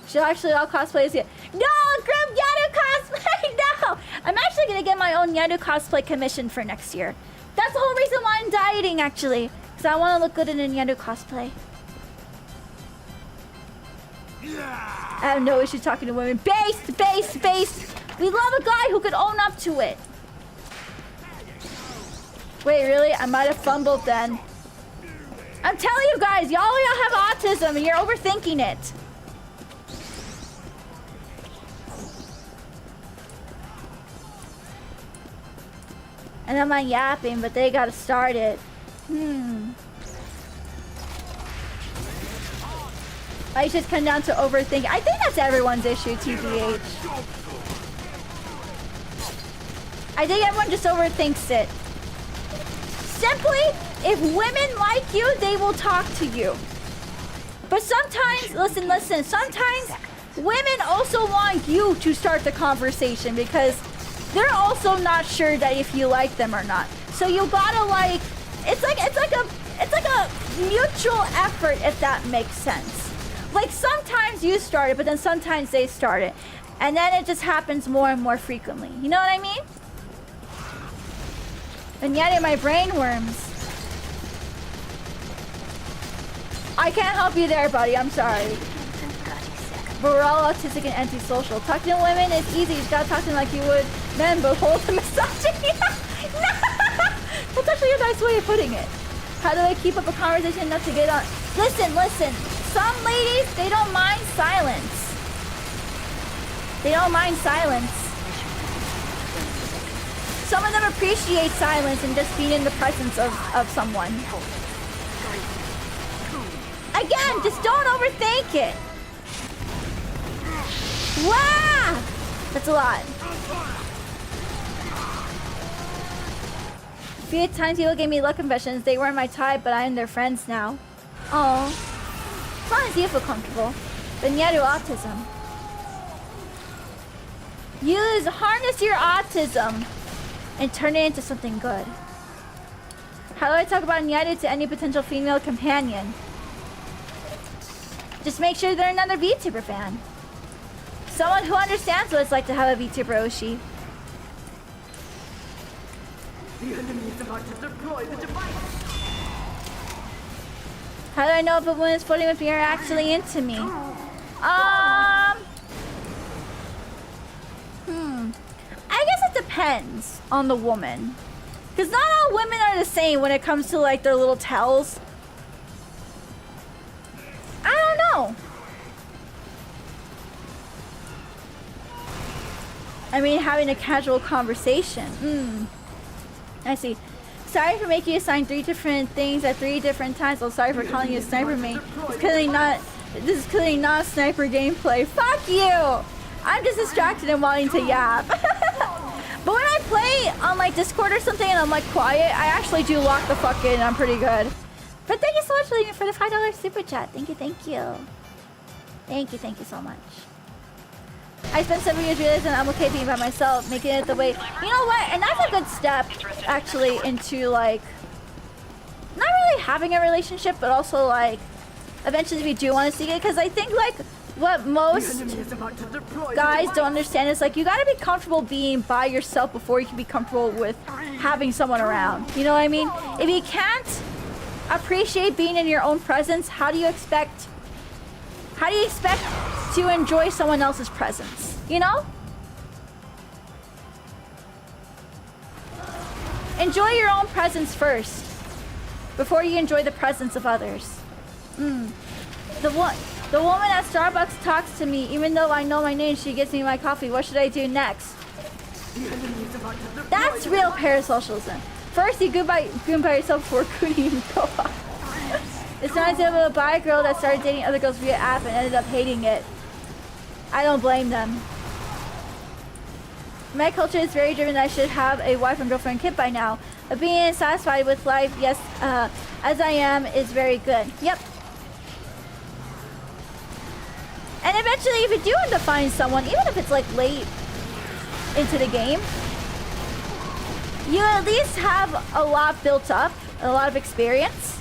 Should actually all cosplays yet? No, group Nyaru cosplay. No, I'm actually gonna get my own Nyaru cosplay commission for next year. That's the whole reason why I'm dieting, actually, because I want to look good in a Nyaru cosplay. I have no issue talking to women. Based. We love a guy who could own up to it. Wait, really? I might have fumbled then. I'm telling you guys, y'all have autism and you're overthinking it. And I'm not yapping, but they gotta start it. I just come down to overthinking. I think that's everyone's issue, TBH. I think everyone just overthinks it. Simply, if women like you, they will talk to you. But sometimes, listen, sometimes women also want you to start the conversation because they're also not sure that if you like them or not. So you gotta like, it's like a mutual effort, if that makes sense. Like sometimes you start it, but then sometimes they start it. And then it just happens more and more frequently. You know what I mean? And yet my brain worms. I can't help you there, buddy. I'm sorry. But we're all autistic and antisocial. Talking to women is easy. You just gotta talk to them like you would men, but hold the misogyny. That's actually a nice way of putting it. How do I keep up a conversation enough to get on? Listen. Some ladies, they don't mind silence. They don't mind silence. Some of them appreciate silence and just being in the presence of someone. Again, just don't overthink it. Wow! That's a lot. A few times people gave me luck confessions. They weren't my type, but I'm their friends now. Oh. As long as you feel comfortable. But Nyaru autism. Harness your autism and turn it into something good. How do I talk about Nyaru to any potential female companion? Just make sure they're another VTuber fan. Someone who understands what it's like to have a VTuber Oshi. The enemy is about to deploy the device. How do I know if a woman is flirting with me or actually into me? I guess it depends on the woman. Because not all women are the same when it comes to like their little tells. I don't know. I mean, having a casual conversation. I see. Sorry for making you sign 3 different things at 3 different times. I'm sorry for calling you a sniper mate. This is clearly not sniper gameplay. Fuck you! I'm just distracted and wanting to yap. But when I play on like Discord or something and I'm like quiet, I actually do lock the fuck in. I'm pretty good. But thank you so much for the $5 super chat. Thank you, thank you. Thank you so much. I spent 7 years realizing I'm okay being by myself, making it the way. You know what? And that's a good step, actually, into like not really having a relationship, but also like eventually if you do want to seek it, because I think like what most guys don't understand is like you gotta be comfortable being by yourself before you can be comfortable with having someone around. You know what I mean? If you can't appreciate being in your own presence, how do you expect to enjoy someone else's presence? You know? Enjoy your own presence first before you enjoy the presence of others. The woman at Starbucks talks to me even though I know my name. She gives me my coffee. What should I do next? That's real parasocialism. First you goon by yourself before gooning and co-op. It's nice to have a bi girl that started dating other girls via app and ended up hating it. I don't blame them. My culture is very driven that I should have a wife and girlfriend kid by now. But being satisfied with life, yes, as I am, is very good. Yep. And eventually, if you do end up finding someone, even if it's like late into the game, you at least have a lot built up, a lot of experience.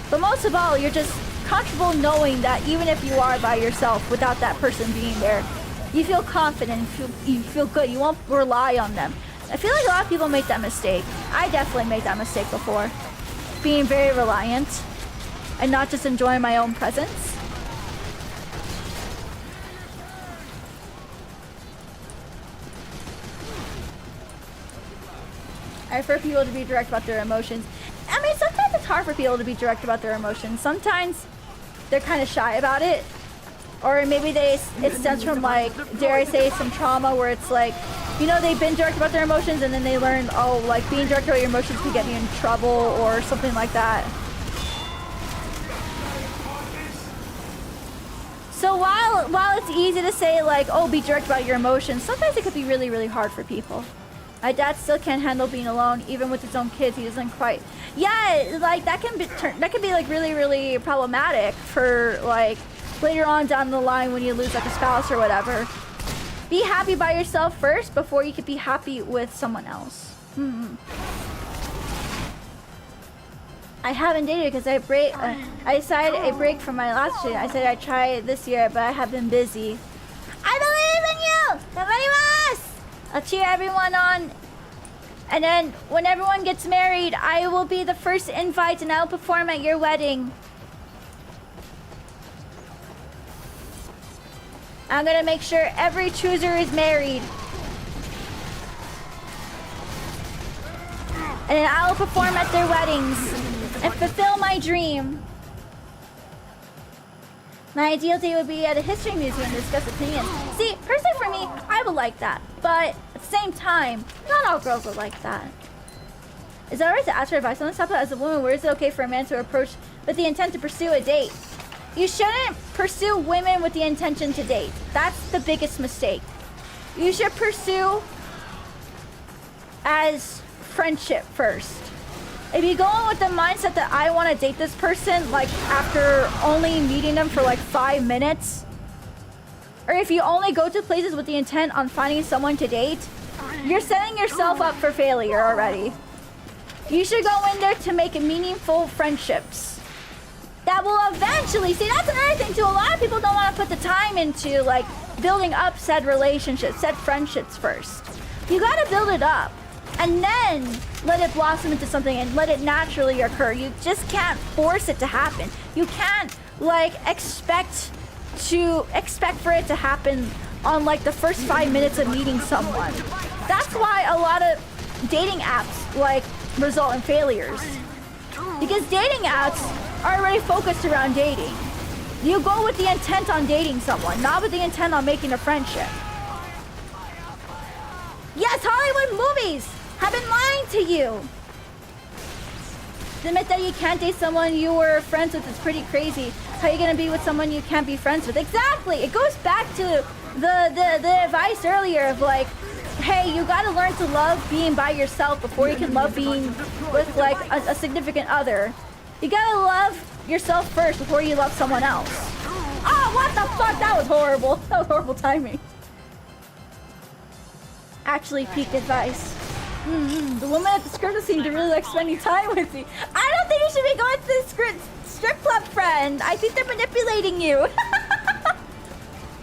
But most of all, you're just comfortable knowing that even if you are by yourself without that person being there, you feel confident, you feel good, you won't rely on them. I feel like a lot of people make that mistake. I definitely made that mistake before. Being very reliant and not just enjoying my own presence. I prefer people to be direct about their emotions. I mean, sometimes it's hard for people to be direct about their emotions. Sometimes they're kind of shy about it. Or maybe it stems from, like, dare I say, some trauma where it's like, you know, they've been direct about their emotions and then they learn, oh, like, being direct about your emotions can get me in trouble or something like that. So while it's easy to say, like, oh, be direct about your emotions, sometimes it could be really, really hard for people. My dad still can't handle being alone, even with his own kids. He doesn't quite. Yeah, like that can be like really, really problematic for like later on down the line when you lose like a spouse or whatever. Be happy by yourself first before you can be happy with someone else. I haven't dated because I decided a break from my last year. I said I'd try it this year, but I have been busy. I believe in you!頑張ります! I'll cheer everyone on. And then when everyone gets married, I will be the first invite and I'll perform at your wedding. I'm gonna make sure every chooser is married. And then I'll perform at their weddings and fulfill my dream. My ideal date would be at a history museum to discuss opinions. See, personally for me, I would like that. But at the same time, not all girls would like that. Is that alright to ask for advice on this topic as a woman? Where is it okay for a man to approach with the intent to pursue a date? You shouldn't pursue women with the intention to date. That's the biggest mistake. You should pursue as friendship first. If you go in with the mindset that I want to date this person, like after only meeting them for like 5 minutes, or if you only go to places with the intent on finding someone to date, you're setting yourself up for failure already. You should go in there to make meaningful friendships that will eventually, see, that's another thing too. A lot of people don't want to put the time into like building up said relationships, said friendships first. You got to build it up and then let it blossom into something and let it naturally occur. You just can't force it to happen. You can't like expect for it to happen on like the first 5 minutes of meeting someone. That's why a lot of dating apps like result in failures. Because dating apps are already focused around dating. You go with the intent on dating someone, not with the intent on making a friendship. Yes, Hollywood movies have been lying to you. The admit that you can't date someone you were friends with is pretty crazy. How are you gonna be with someone you can't be friends with? Exactly. It goes back to the advice earlier of like, hey, you gotta learn to love being by yourself before you can love being with like a significant other. You gotta love yourself first before you love someone else. Oh, what the fuck? That was horrible. That was horrible timing. Actually, peak advice. The woman at the script seemed to really like spending time with me. I don't think you should be going to the strip club, friend. I think they're manipulating you.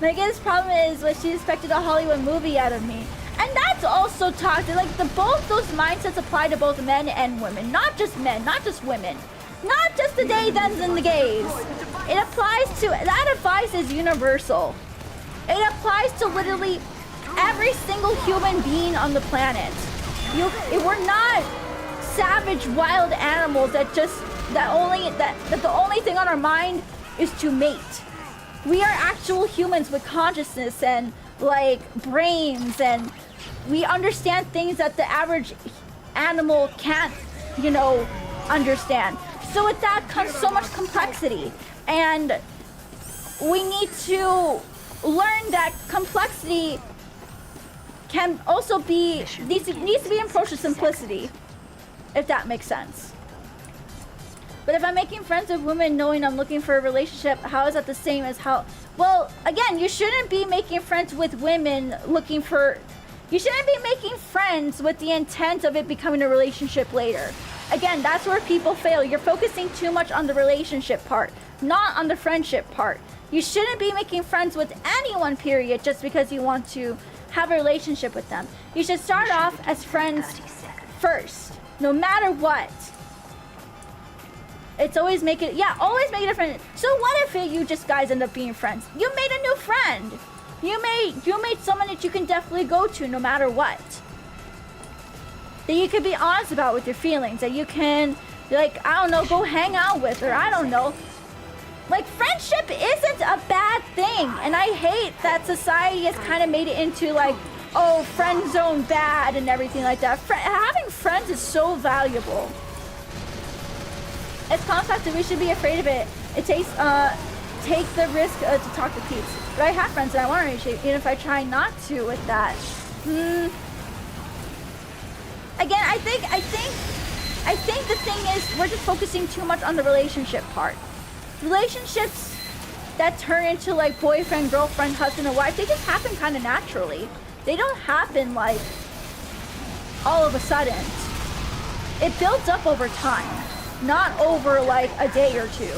My biggest problem is what she expected a Hollywood movie out of me. And that's also toxic. Like, both those mindsets apply to both men and women. Not just men, not just women. Not just the they, thems, and the gays. It applies to, that advice is universal. It applies to literally every single human being on the planet. We're not savage wild animals that the only thing on our mind is to mate. We are actual humans with consciousness and like brains, and we understand things that the average animal can't, you know, understand. So with that comes so much complexity, and we need to learn that complexity can also be needs to be approached with simplicity, if that makes sense. But if I'm making friends with women knowing I'm looking for a relationship, how is that the same as how? Well, again, you shouldn't be making friends with women looking for. You shouldn't be making friends with the intent of it becoming a relationship later. Again, that's where people fail. You're focusing too much on the relationship part, not on the friendship part. You shouldn't be making friends with anyone, period, just because you want to have a relationship with them. You should start off as friends first, no matter what. It's always make it, yeah, always make it a friend. So what if you just guys end up being friends? You made a new friend. You made someone that you can definitely go to no matter what. That you can be honest about with your feelings. That you can, like, I don't know, go hang out with, or I don't know. Like, friendship isn't a bad thing. And I hate that society has kind of made it into like, oh, friend zone bad and everything like that. Having friends is so valuable. It's concept we should be afraid of it. It takes, take the risk to talk to peeps. But I have friends and I want to reach, even if I try not to with that. Again, I think the thing is we're just focusing too much on the relationship part. Relationships that turn into like boyfriend, girlfriend, husband, and wife, they just happen kind of naturally. They don't happen like all of a sudden. It builds up over time, not over like a day or two.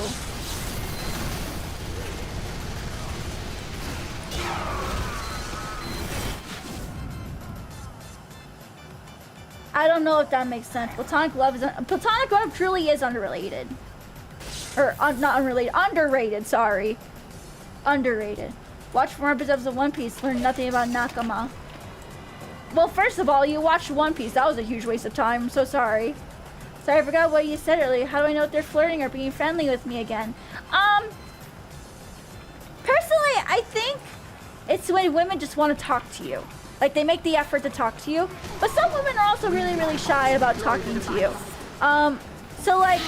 I don't know if that makes sense. Platonic love truly is underrated. Or not unrelated, underrated, sorry. Underrated. Watch more episodes of One Piece, learn nothing about Nakama. Well, first of all, you watched One Piece. That was a huge waste of time. I'm so sorry. Sorry, I forgot what you said earlier. How do I know if they're flirting or being friendly with me again? Personally, I think it's when women just want to talk to you. Like, they make the effort to talk to you. But some women are also really, really shy about talking to you. So, like,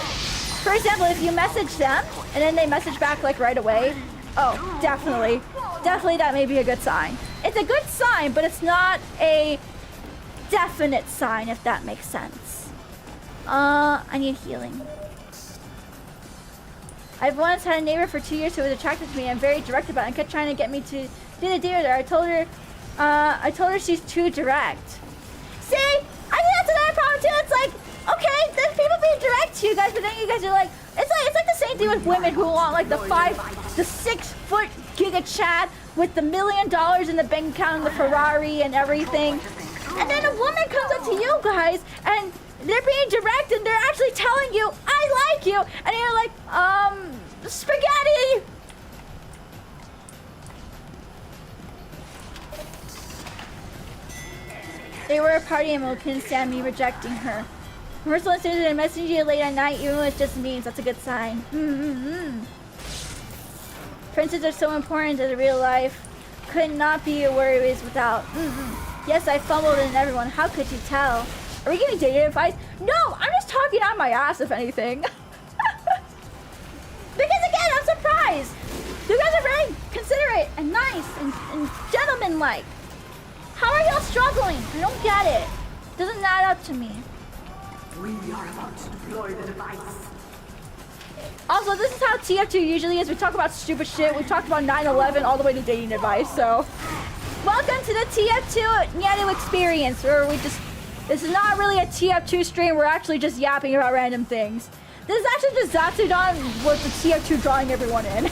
for example, if you message them, and then they message back, like, right away, oh, definitely. Definitely that may be a good sign. It's a good sign, but it's not a definite sign, if that makes sense. I need healing. I've once had a neighbor for 2 years who was attracted to me and very direct about it and kept trying to get me to do the deal there. I told her she's too direct. See? I think that's another problem too. It's like, okay, there's people being direct to you guys, but then you guys are like, it's like the same thing with women who want like the 6 foot giga Chad with the $1 million in the bank account and the Ferrari and everything. And then a woman comes up to you guys and they're being direct and they're actually telling you, I like you. And you're like, spaghetti. They were a party and couldn't stand me rejecting her. Merciful instances and messaging you late at night, even when it's just memes. That's a good sign. Friendships are so important to the real life. Could not be a word it was without. Yes, I fumbled in everyone. How could you tell? Are we giving dating advice? No, I'm just talking on my ass, if anything. Because again, I'm surprised. You guys are very considerate and nice and gentleman-like. How are y'all struggling? I don't get it. Doesn't add up to me. We are about to deploy the device. Also, this is how TF2 usually is. We talk about stupid shit. We talked about 9/11 all the way to dating advice. So, welcome to the TF2 Nyaru experience, where we just... This is not really a TF2 stream. We're actually just yapping about random things. This is actually just Zatsudon with the TF2 drawing everyone in.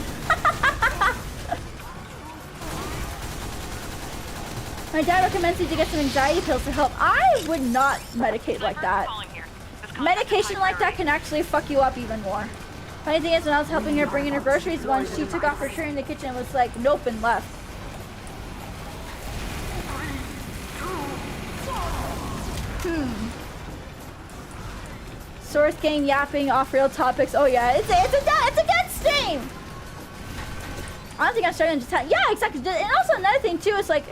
My dad recommends me to get some anxiety pills to help. I would not medicate like that. Medication like that can actually fuck you up even more. Funny thing is, when I was helping her bring in her groceries once, she took off her shirt in the kitchen and was like, nope, and left. Source gang yapping off real topics. Oh yeah, it's a dead stream. I don't think I'm starting to tell. Yeah, exactly. And also another thing too is like,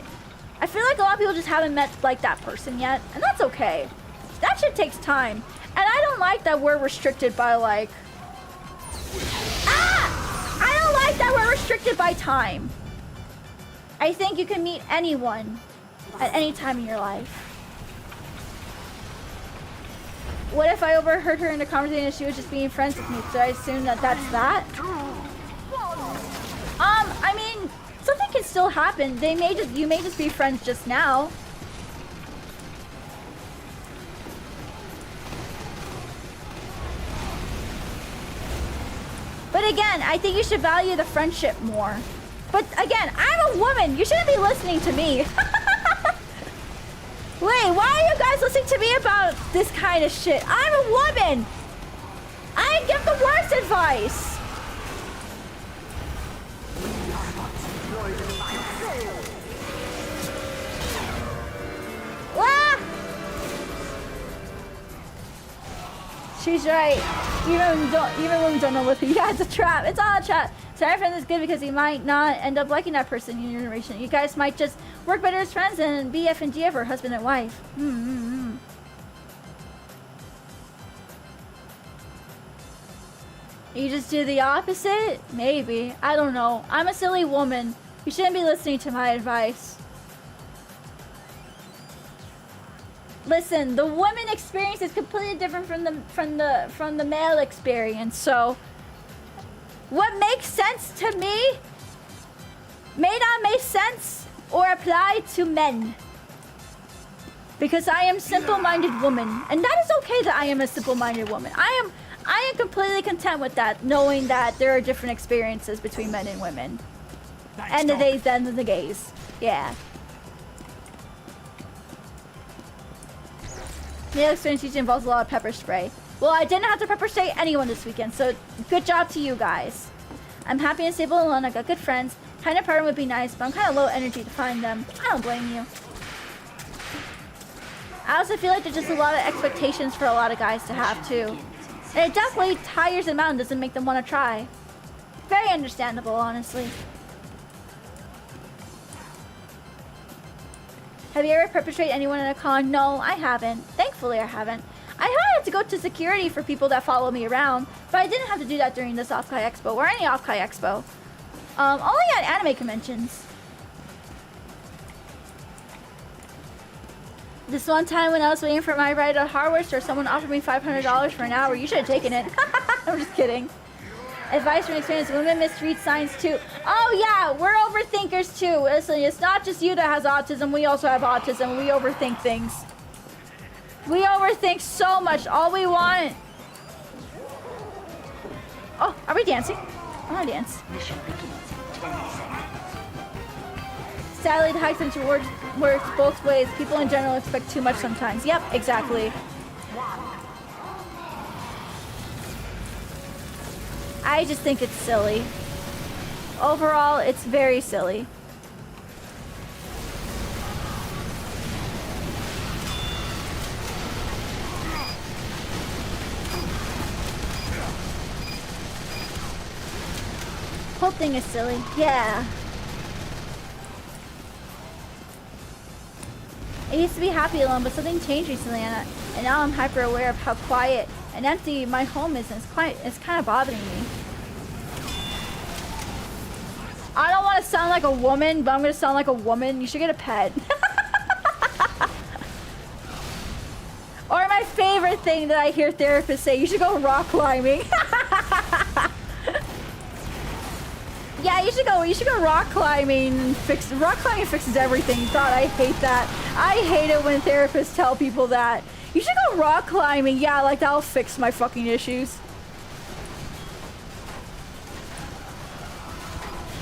I feel like a lot of people just haven't met like that person yet, and that's okay. That shit takes time, and I don't like that we're restricted by like. I don't like that we're restricted by time. I think you can meet anyone at any time in your life. What if I overheard her in a conversation and she was just being friends with me? So I assume that that's that? I mean, something can still happen. You may just be friends just now. But again, I think you should value the friendship more. But again, I'm a woman. You shouldn't be listening to me. Wait, why are you guys listening to me about this kind of shit? I'm a woman. I give the worst advice. Ah! She's right. Even when we don't know what. Yeah, it's a trap. It's all a trap. Sorry, friend is good because he might not end up liking that person in your generation. You guys might just work better as friends and BF and GF or husband and wife. You just do the opposite? Maybe. I don't know. I'm a silly woman. You shouldn't be listening to my advice. Listen, the woman experience is completely different from the male experience. So, what makes sense to me may not make sense or apply to men. Because I am simple-minded woman, and that is okay that I am a simple-minded woman. I am completely content with that, knowing that there are different experiences between men and women. And the days and the gays. Yeah. Male experience usually involves a lot of pepper spray. Well, I didn't have to pepper spray anyone this weekend, so good job to you guys. I'm happy and stable alone. I got good friends. Kind of partner would be nice, but I'm kind of low energy to find them. I don't blame you. I also feel like there's just a lot of expectations for a lot of guys to have too. And it definitely tires them out and doesn't make them want to try. Very understandable, honestly. Have you ever perpetrated anyone at a con? No, I haven't. Thankfully, I haven't. I had to go to security for people that follow me around, but I didn't have to do that during this OffKai Expo or any OffKai Expo. Only at anime conventions. This one time when I was waiting for my ride at a hardware store, someone offered me $500 for an hour. You should have taken it. I'm just kidding. Advice from experience, women misread signs too. Oh yeah, we're overthinkers too. Listen, it's not just you that has autism. We also have autism. We overthink things. We overthink so much. All we want... Oh, are we dancing? I want to dance. Sadly, the high tension works both ways. People in general expect too much sometimes. Yep, exactly. I just think it's silly. Overall, it's very silly. Whole thing is silly. Yeah. I used to be happy alone, but something changed recently, and now I'm hyper aware of how quiet and empty my home is, and it's kind of bothering me. I don't want to sound like a woman, but I'm going to sound like a woman. You should get a pet. favorite thing that I hear therapists say. You should go rock climbing. Yeah, you should go rock climbing. Rock climbing fixes everything. God, I hate that. I hate it when therapists tell people that. You should go rock climbing. Yeah, like that'll fix my fucking issues.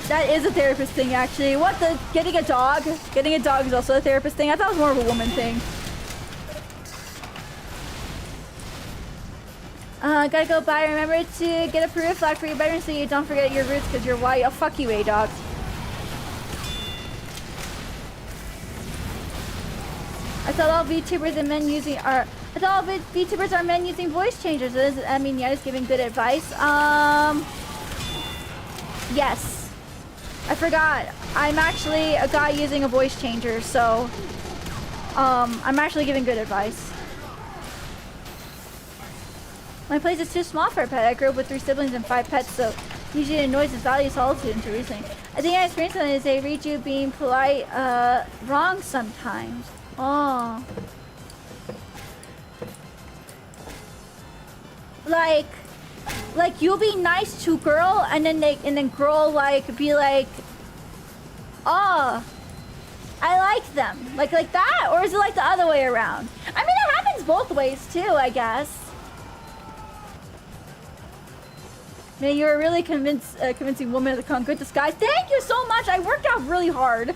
That is a therapist thing, actually. What the? Getting a dog? Getting a dog is also a therapist thing. I thought it was more of a woman thing. Gotta go by. Remember to get a Peru flag for your bedroom so you don't forget your roots because you're white. Oh, fuck you, A-Dog. I thought all VTubers and men using are... I thought all VTubers are men using voice changers. I mean, yeah, just giving good advice. Yes. I forgot. I'm actually a guy using a voice changer, so... I'm actually giving good advice. My place is too small for a pet. I grew up with 3 siblings and 5 pets, so usually the noise is value solitude until recently. I think I experienced something is they read you being polite, wrong sometimes. Oh. Like you'll be nice to girl and then girl like be like, oh, I like them. Like that? Or is it like the other way around? I mean, it happens both ways too, I guess. Man, you're a really convincing woman of the con. Good disguise. Thank you so much. I worked out really hard.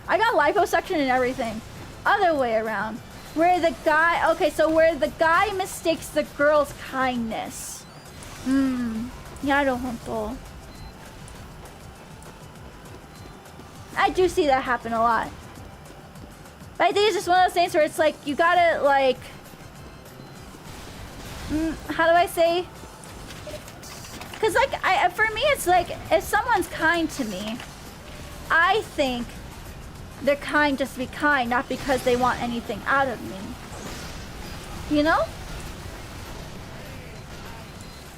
I got liposuction and everything. Other way around. Where the guy... Okay, so where the guy mistakes the girl's kindness. Nyaru honto. I do see that happen a lot. But I think it's just one of those things where it's like, you gotta, like... how do I say... Because, like, for me, it's like, if someone's kind to me, I think they're kind just to be kind, not because they want anything out of me. You know?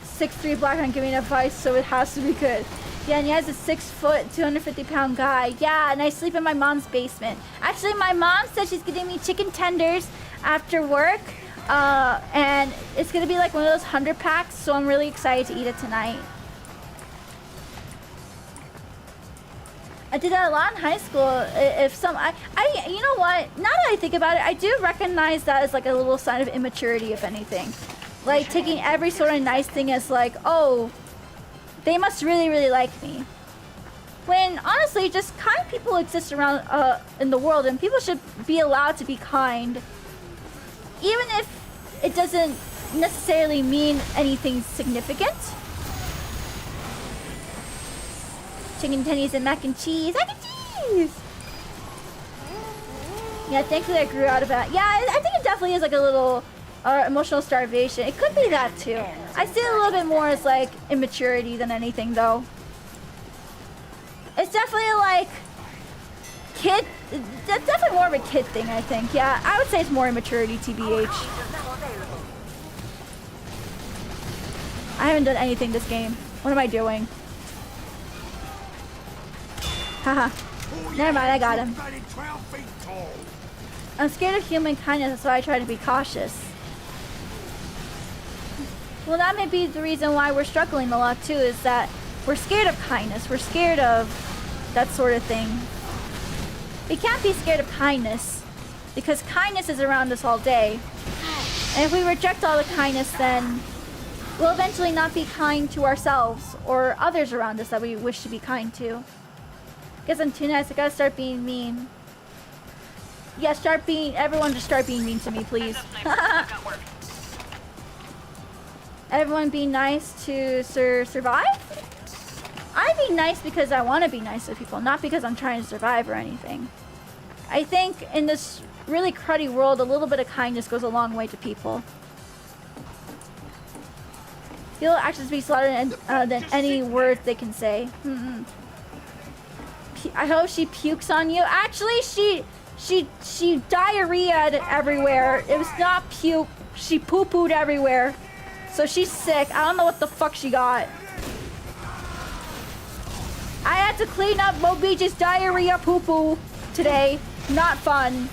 6'3" black on giving advice, so it has to be good. Yeah, and he has a 6 foot, 250-pound guy. Yeah, and I sleep in my mom's basement. Actually, my mom said she's getting me chicken tenders after work. And it's gonna be like one of those 100 packs, so I'm really excited to eat it tonight. I did that a lot in high school. If you know what? Now that I think about it, I do recognize that as like a little sign of immaturity, if anything. Like taking every sort of nice thing as like, oh, they must really, really like me. When honestly, just kind people exist around in the world, and people should be allowed to be kind. Even if it doesn't necessarily mean anything significant. Chicken tendies and mac and cheese. Mac and cheese! Yeah, thankfully I grew out of that. Yeah, I think it definitely is like a little emotional starvation. It could be that too. I see it a little bit more as like immaturity than anything though. It's definitely like kid. That's definitely more of a kid thing, I think. Yeah, I would say it's more immaturity, TBH. I haven't done anything this game. What am I doing? Haha. Never mind, I got him. I'm scared of human kindness, that's why I try to be cautious. Well, that may be the reason why we're struggling a lot too, is that we're scared of kindness. We're scared of that sort of thing. We can't be scared of kindness, because kindness is around us all day. And if we reject all the kindness, then we'll eventually not be kind to ourselves or others around us that we wish to be kind to. Guess I'm too nice, I gotta start being mean. Yeah, everyone just start being mean to me, please. Everyone be nice to survive? I be nice because I want to be nice to people, not because I'm trying to survive or anything. I think in this really cruddy world, a little bit of kindness goes a long way to people. You'll actually speak louder than any words they can say. I hope she pukes on you. Actually, she diarrheaed everywhere. It was not puke. She poo-pooed everywhere. So she's sick. I don't know what the fuck she got. I had to clean up Mo Beach's diarrhea poo-poo today. Not fun.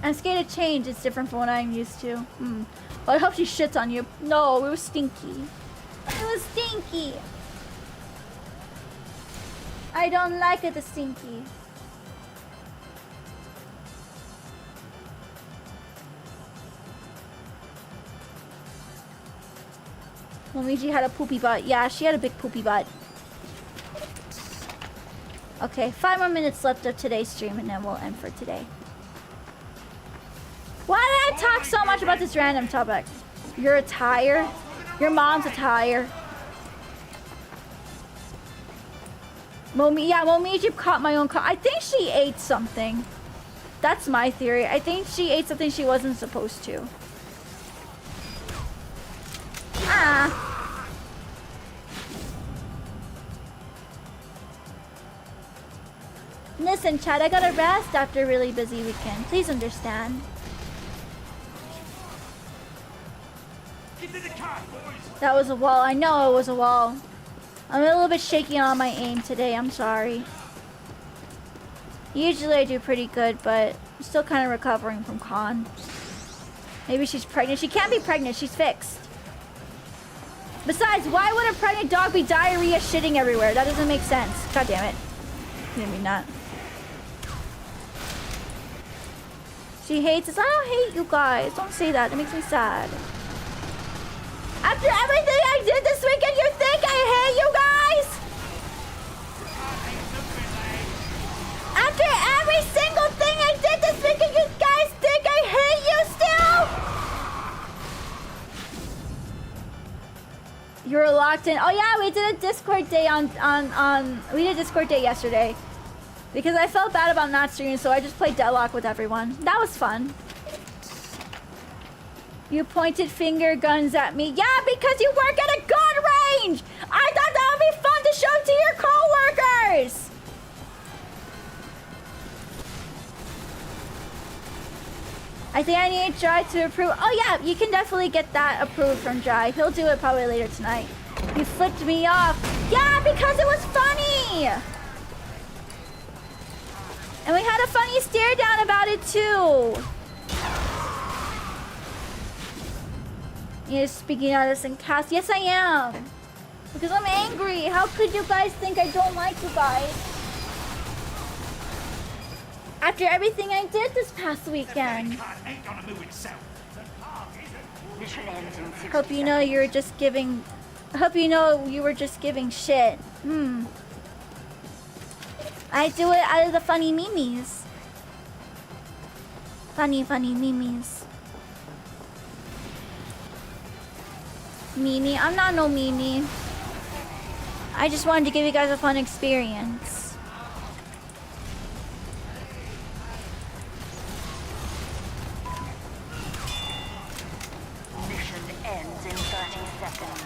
I'm scared to change. It's different from what I'm used to. Well, I hope she shits on you. No, it was stinky. It was stinky. I don't like it, the stinky. Momiji had a poopy butt. Yeah, she had a big poopy butt. Okay, 5 more minutes left of today's stream and then we'll end for today. Why did I talk so much about this random topic? Your attire? Your mom's attire. Momiji caught my own car. I think she ate something. That's my theory. I think she ate something she wasn't supposed to. Listen, Chad, I gotta rest after a really busy weekend. Please understand. That was a wall. I know it was a wall. I'm a little bit shaky on my aim today. I'm sorry. Usually I do pretty good, but I'm still kind of recovering from con. Maybe she's pregnant. She can't be pregnant. She's fixed. Besides, why would a pregnant dog be diarrhea shitting everywhere? That doesn't make sense. God damn it. Maybe not. She hates us. I don't hate you guys. Don't say that. It makes me sad. After everything I did this weekend, you think I hate you guys? After every single thing I did this weekend, you guys think I hate you still? You're locked in. Oh yeah, we did a Discord day we did a Discord day yesterday. Because I felt bad about not streaming, so I just played Deadlock with everyone. That was fun. You pointed finger guns at me. Yeah, because you work at a gun range! I thought that would be fun to show to your co-workers! I think I need Jai to approve. Oh yeah, you can definitely get that approved from Jai. He'll do it probably later tonight. You flipped me off. Yeah, because it was funny! And we had a funny stare down about it too. You're speaking out of some cast. Yes, I am. Because I'm angry. How could you guys think I don't like you guys? After everything I did this past weekend. Hope you know you were just giving. Hope you know you were just giving shit. I do it out of the funny memes. Funny memes. Mimi, I'm not no Mimi. I just wanted to give you guys a fun experience. Mission ends in 30 seconds.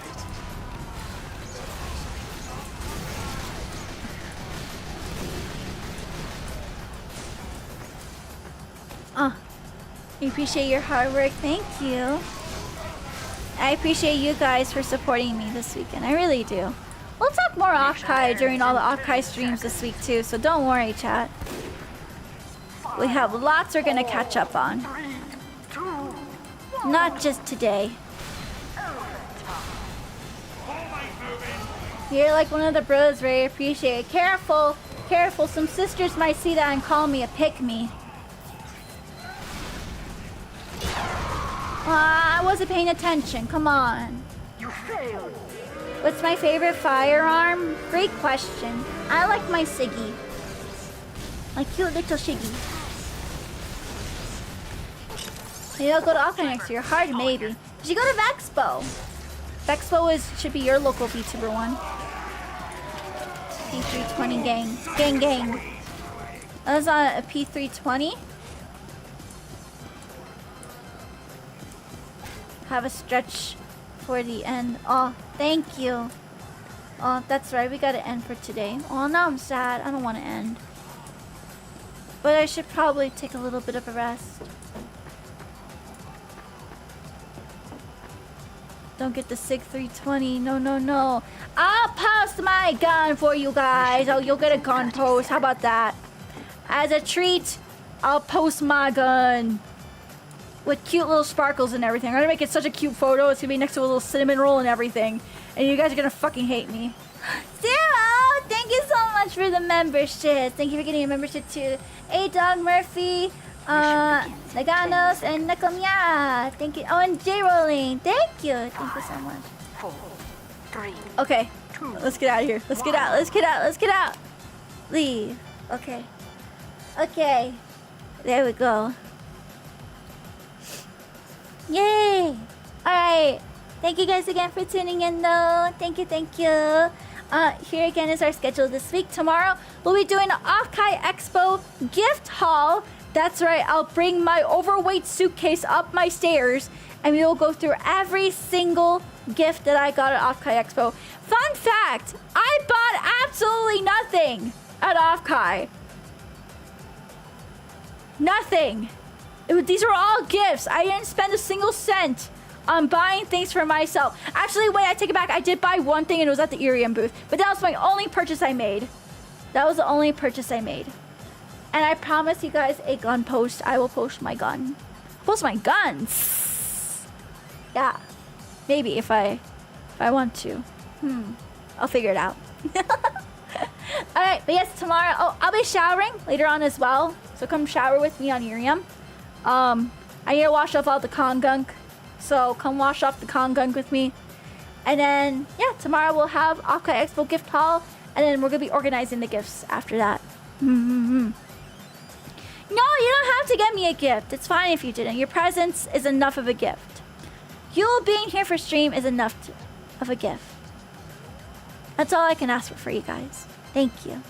I appreciate your hard work. Thank you. I appreciate you guys for supporting me this weekend. I really do. We'll talk more OffKai during all the OffKai streams this week too, so don't worry, chat. We have lots we're gonna catch up on. Not just today. You're like one of the bros, very appreciate it. Careful, careful. Some sisters might see that and call me a pick-me. I wasn't paying attention. Come on. You failed. What's my favorite firearm? Great question. I like my Siggy. My cute little Shiggy. Maybe I'll go to OffKai next year. Hard maybe. You should go to Expo. Expo should be your local VTuber one. P320 gang. Gang. That was on a P320. Have a stretch for the end. Oh, thank you. Oh, that's right. We gotta end for today. Oh, now I'm sad. I don't want to end. But I should probably take a little bit of a rest. Don't get the SIG 320. No, no, no. I'll post my gun for you guys. Oh, you'll get a gun post. How about that? As a treat I'll post my gun with cute little sparkles and everything. I'm gonna make it such a cute photo. It's gonna be next to a little cinnamon roll and everything. And you guys are gonna fucking hate me. Zero! Thank you so much for the membership. Thank you for getting a membership to A-Dog Murphy, Naganos, and Nakamia. Thank you. Oh, and J-Rolling. Thank you. Thank you so much. 4, 3, Okay. Let's get out of here. Let's get out. Let's get out. Let's get out. Leave. Okay. Okay. There we go. Yay! Alright. Thank you guys again for tuning in though. Thank you, thank you. Here again is our schedule this week. Tomorrow we'll be doing an OffKai Expo gift haul. That's right, I'll bring my overweight suitcase up my stairs and we will go through every single gift that I got at OffKai Expo. Fun fact, I bought absolutely nothing at OffKai. Nothing. These were all gifts. I didn't spend a single cent on buying things for myself. Actually, wait, I take it back. I did buy one thing and it was at the Irium booth. But that was my only purchase I made. That was the only purchase I made. And I promise you guys a gun post. I will post my gun. Post my guns. Yeah. Maybe if I want to. I'll figure it out. Alright, but yes, tomorrow, I'll be showering later on as well. So come shower with me on Irium. I need to wash off all the con gunk. So come wash off the con gunk with me. And then, yeah, tomorrow we'll have OffKai Expo gift haul. And then we're going to be organizing the gifts after that. No, you don't have to get me a gift. It's fine if you didn't. Your presence is enough of a gift. You being here for stream is enough of a gift. That's all I can ask for you guys. Thank you.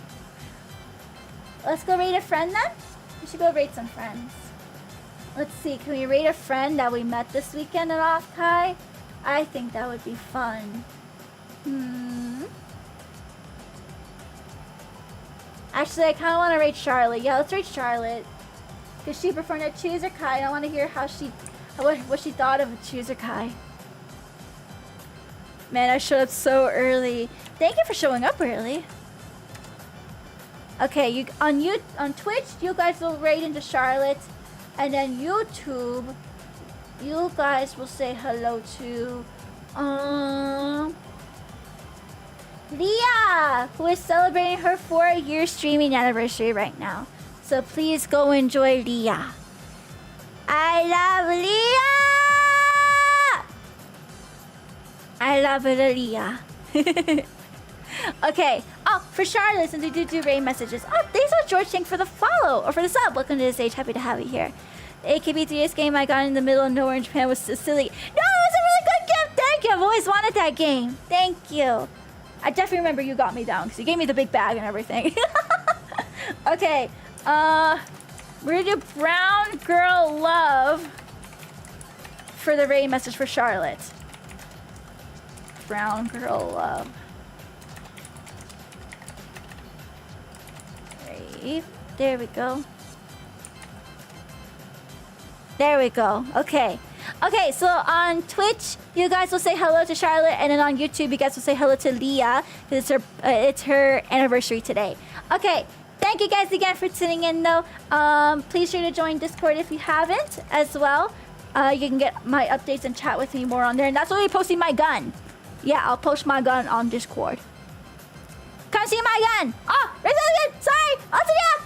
Let's go raid a friend then. We should go raid some friends. Let's see, can we raid a friend that we met this weekend at OffKai? I think that would be fun. Actually, I kind of want to raid Charlotte. Yeah, let's raid Charlotte. Because she performed at 𝗟𝗆_𝗁. I want to hear how what she thought of 𝗟𝗆_𝗁. Man, I showed up so early. Thank you for showing up early. Okay, on Twitch, you guys will raid into Charlotte. And then YouTube, you guys will say hello to Leah, who is celebrating her 4-year streaming anniversary right now. So please go enjoy Leah. I love Leah! I love it, Leah. Okay. Oh, for Charlotte, since we do raid messages. Oh, thanks so George Tank for the follow or for the sub. Welcome to the stage. Happy to have you here. The AKB3S game I got in the middle of nowhere in Japan was so silly. No, it was a really good gift. Thank you. I've always wanted that game. Thank you. I definitely remember you got me down because you gave me the big bag and everything. Okay. We're gonna do Brown Girl Love for the raid message for Charlotte. Brown Girl Love. There we go. There we go. Okay. Okay, so on Twitch, you guys will say hello to Charlotte, and then on YouTube, you guys will say hello to Leah, because it's her anniversary today. Okay, thank you guys again for tuning in, though. Please sure to join Discord if you haven't, as well. You can get my updates and chat with me more on there, and that's where we're posting my gun. Yeah, I'll post my gun on Discord. Come see my gun! Oh, raise it again! Sorry! I'll see ya!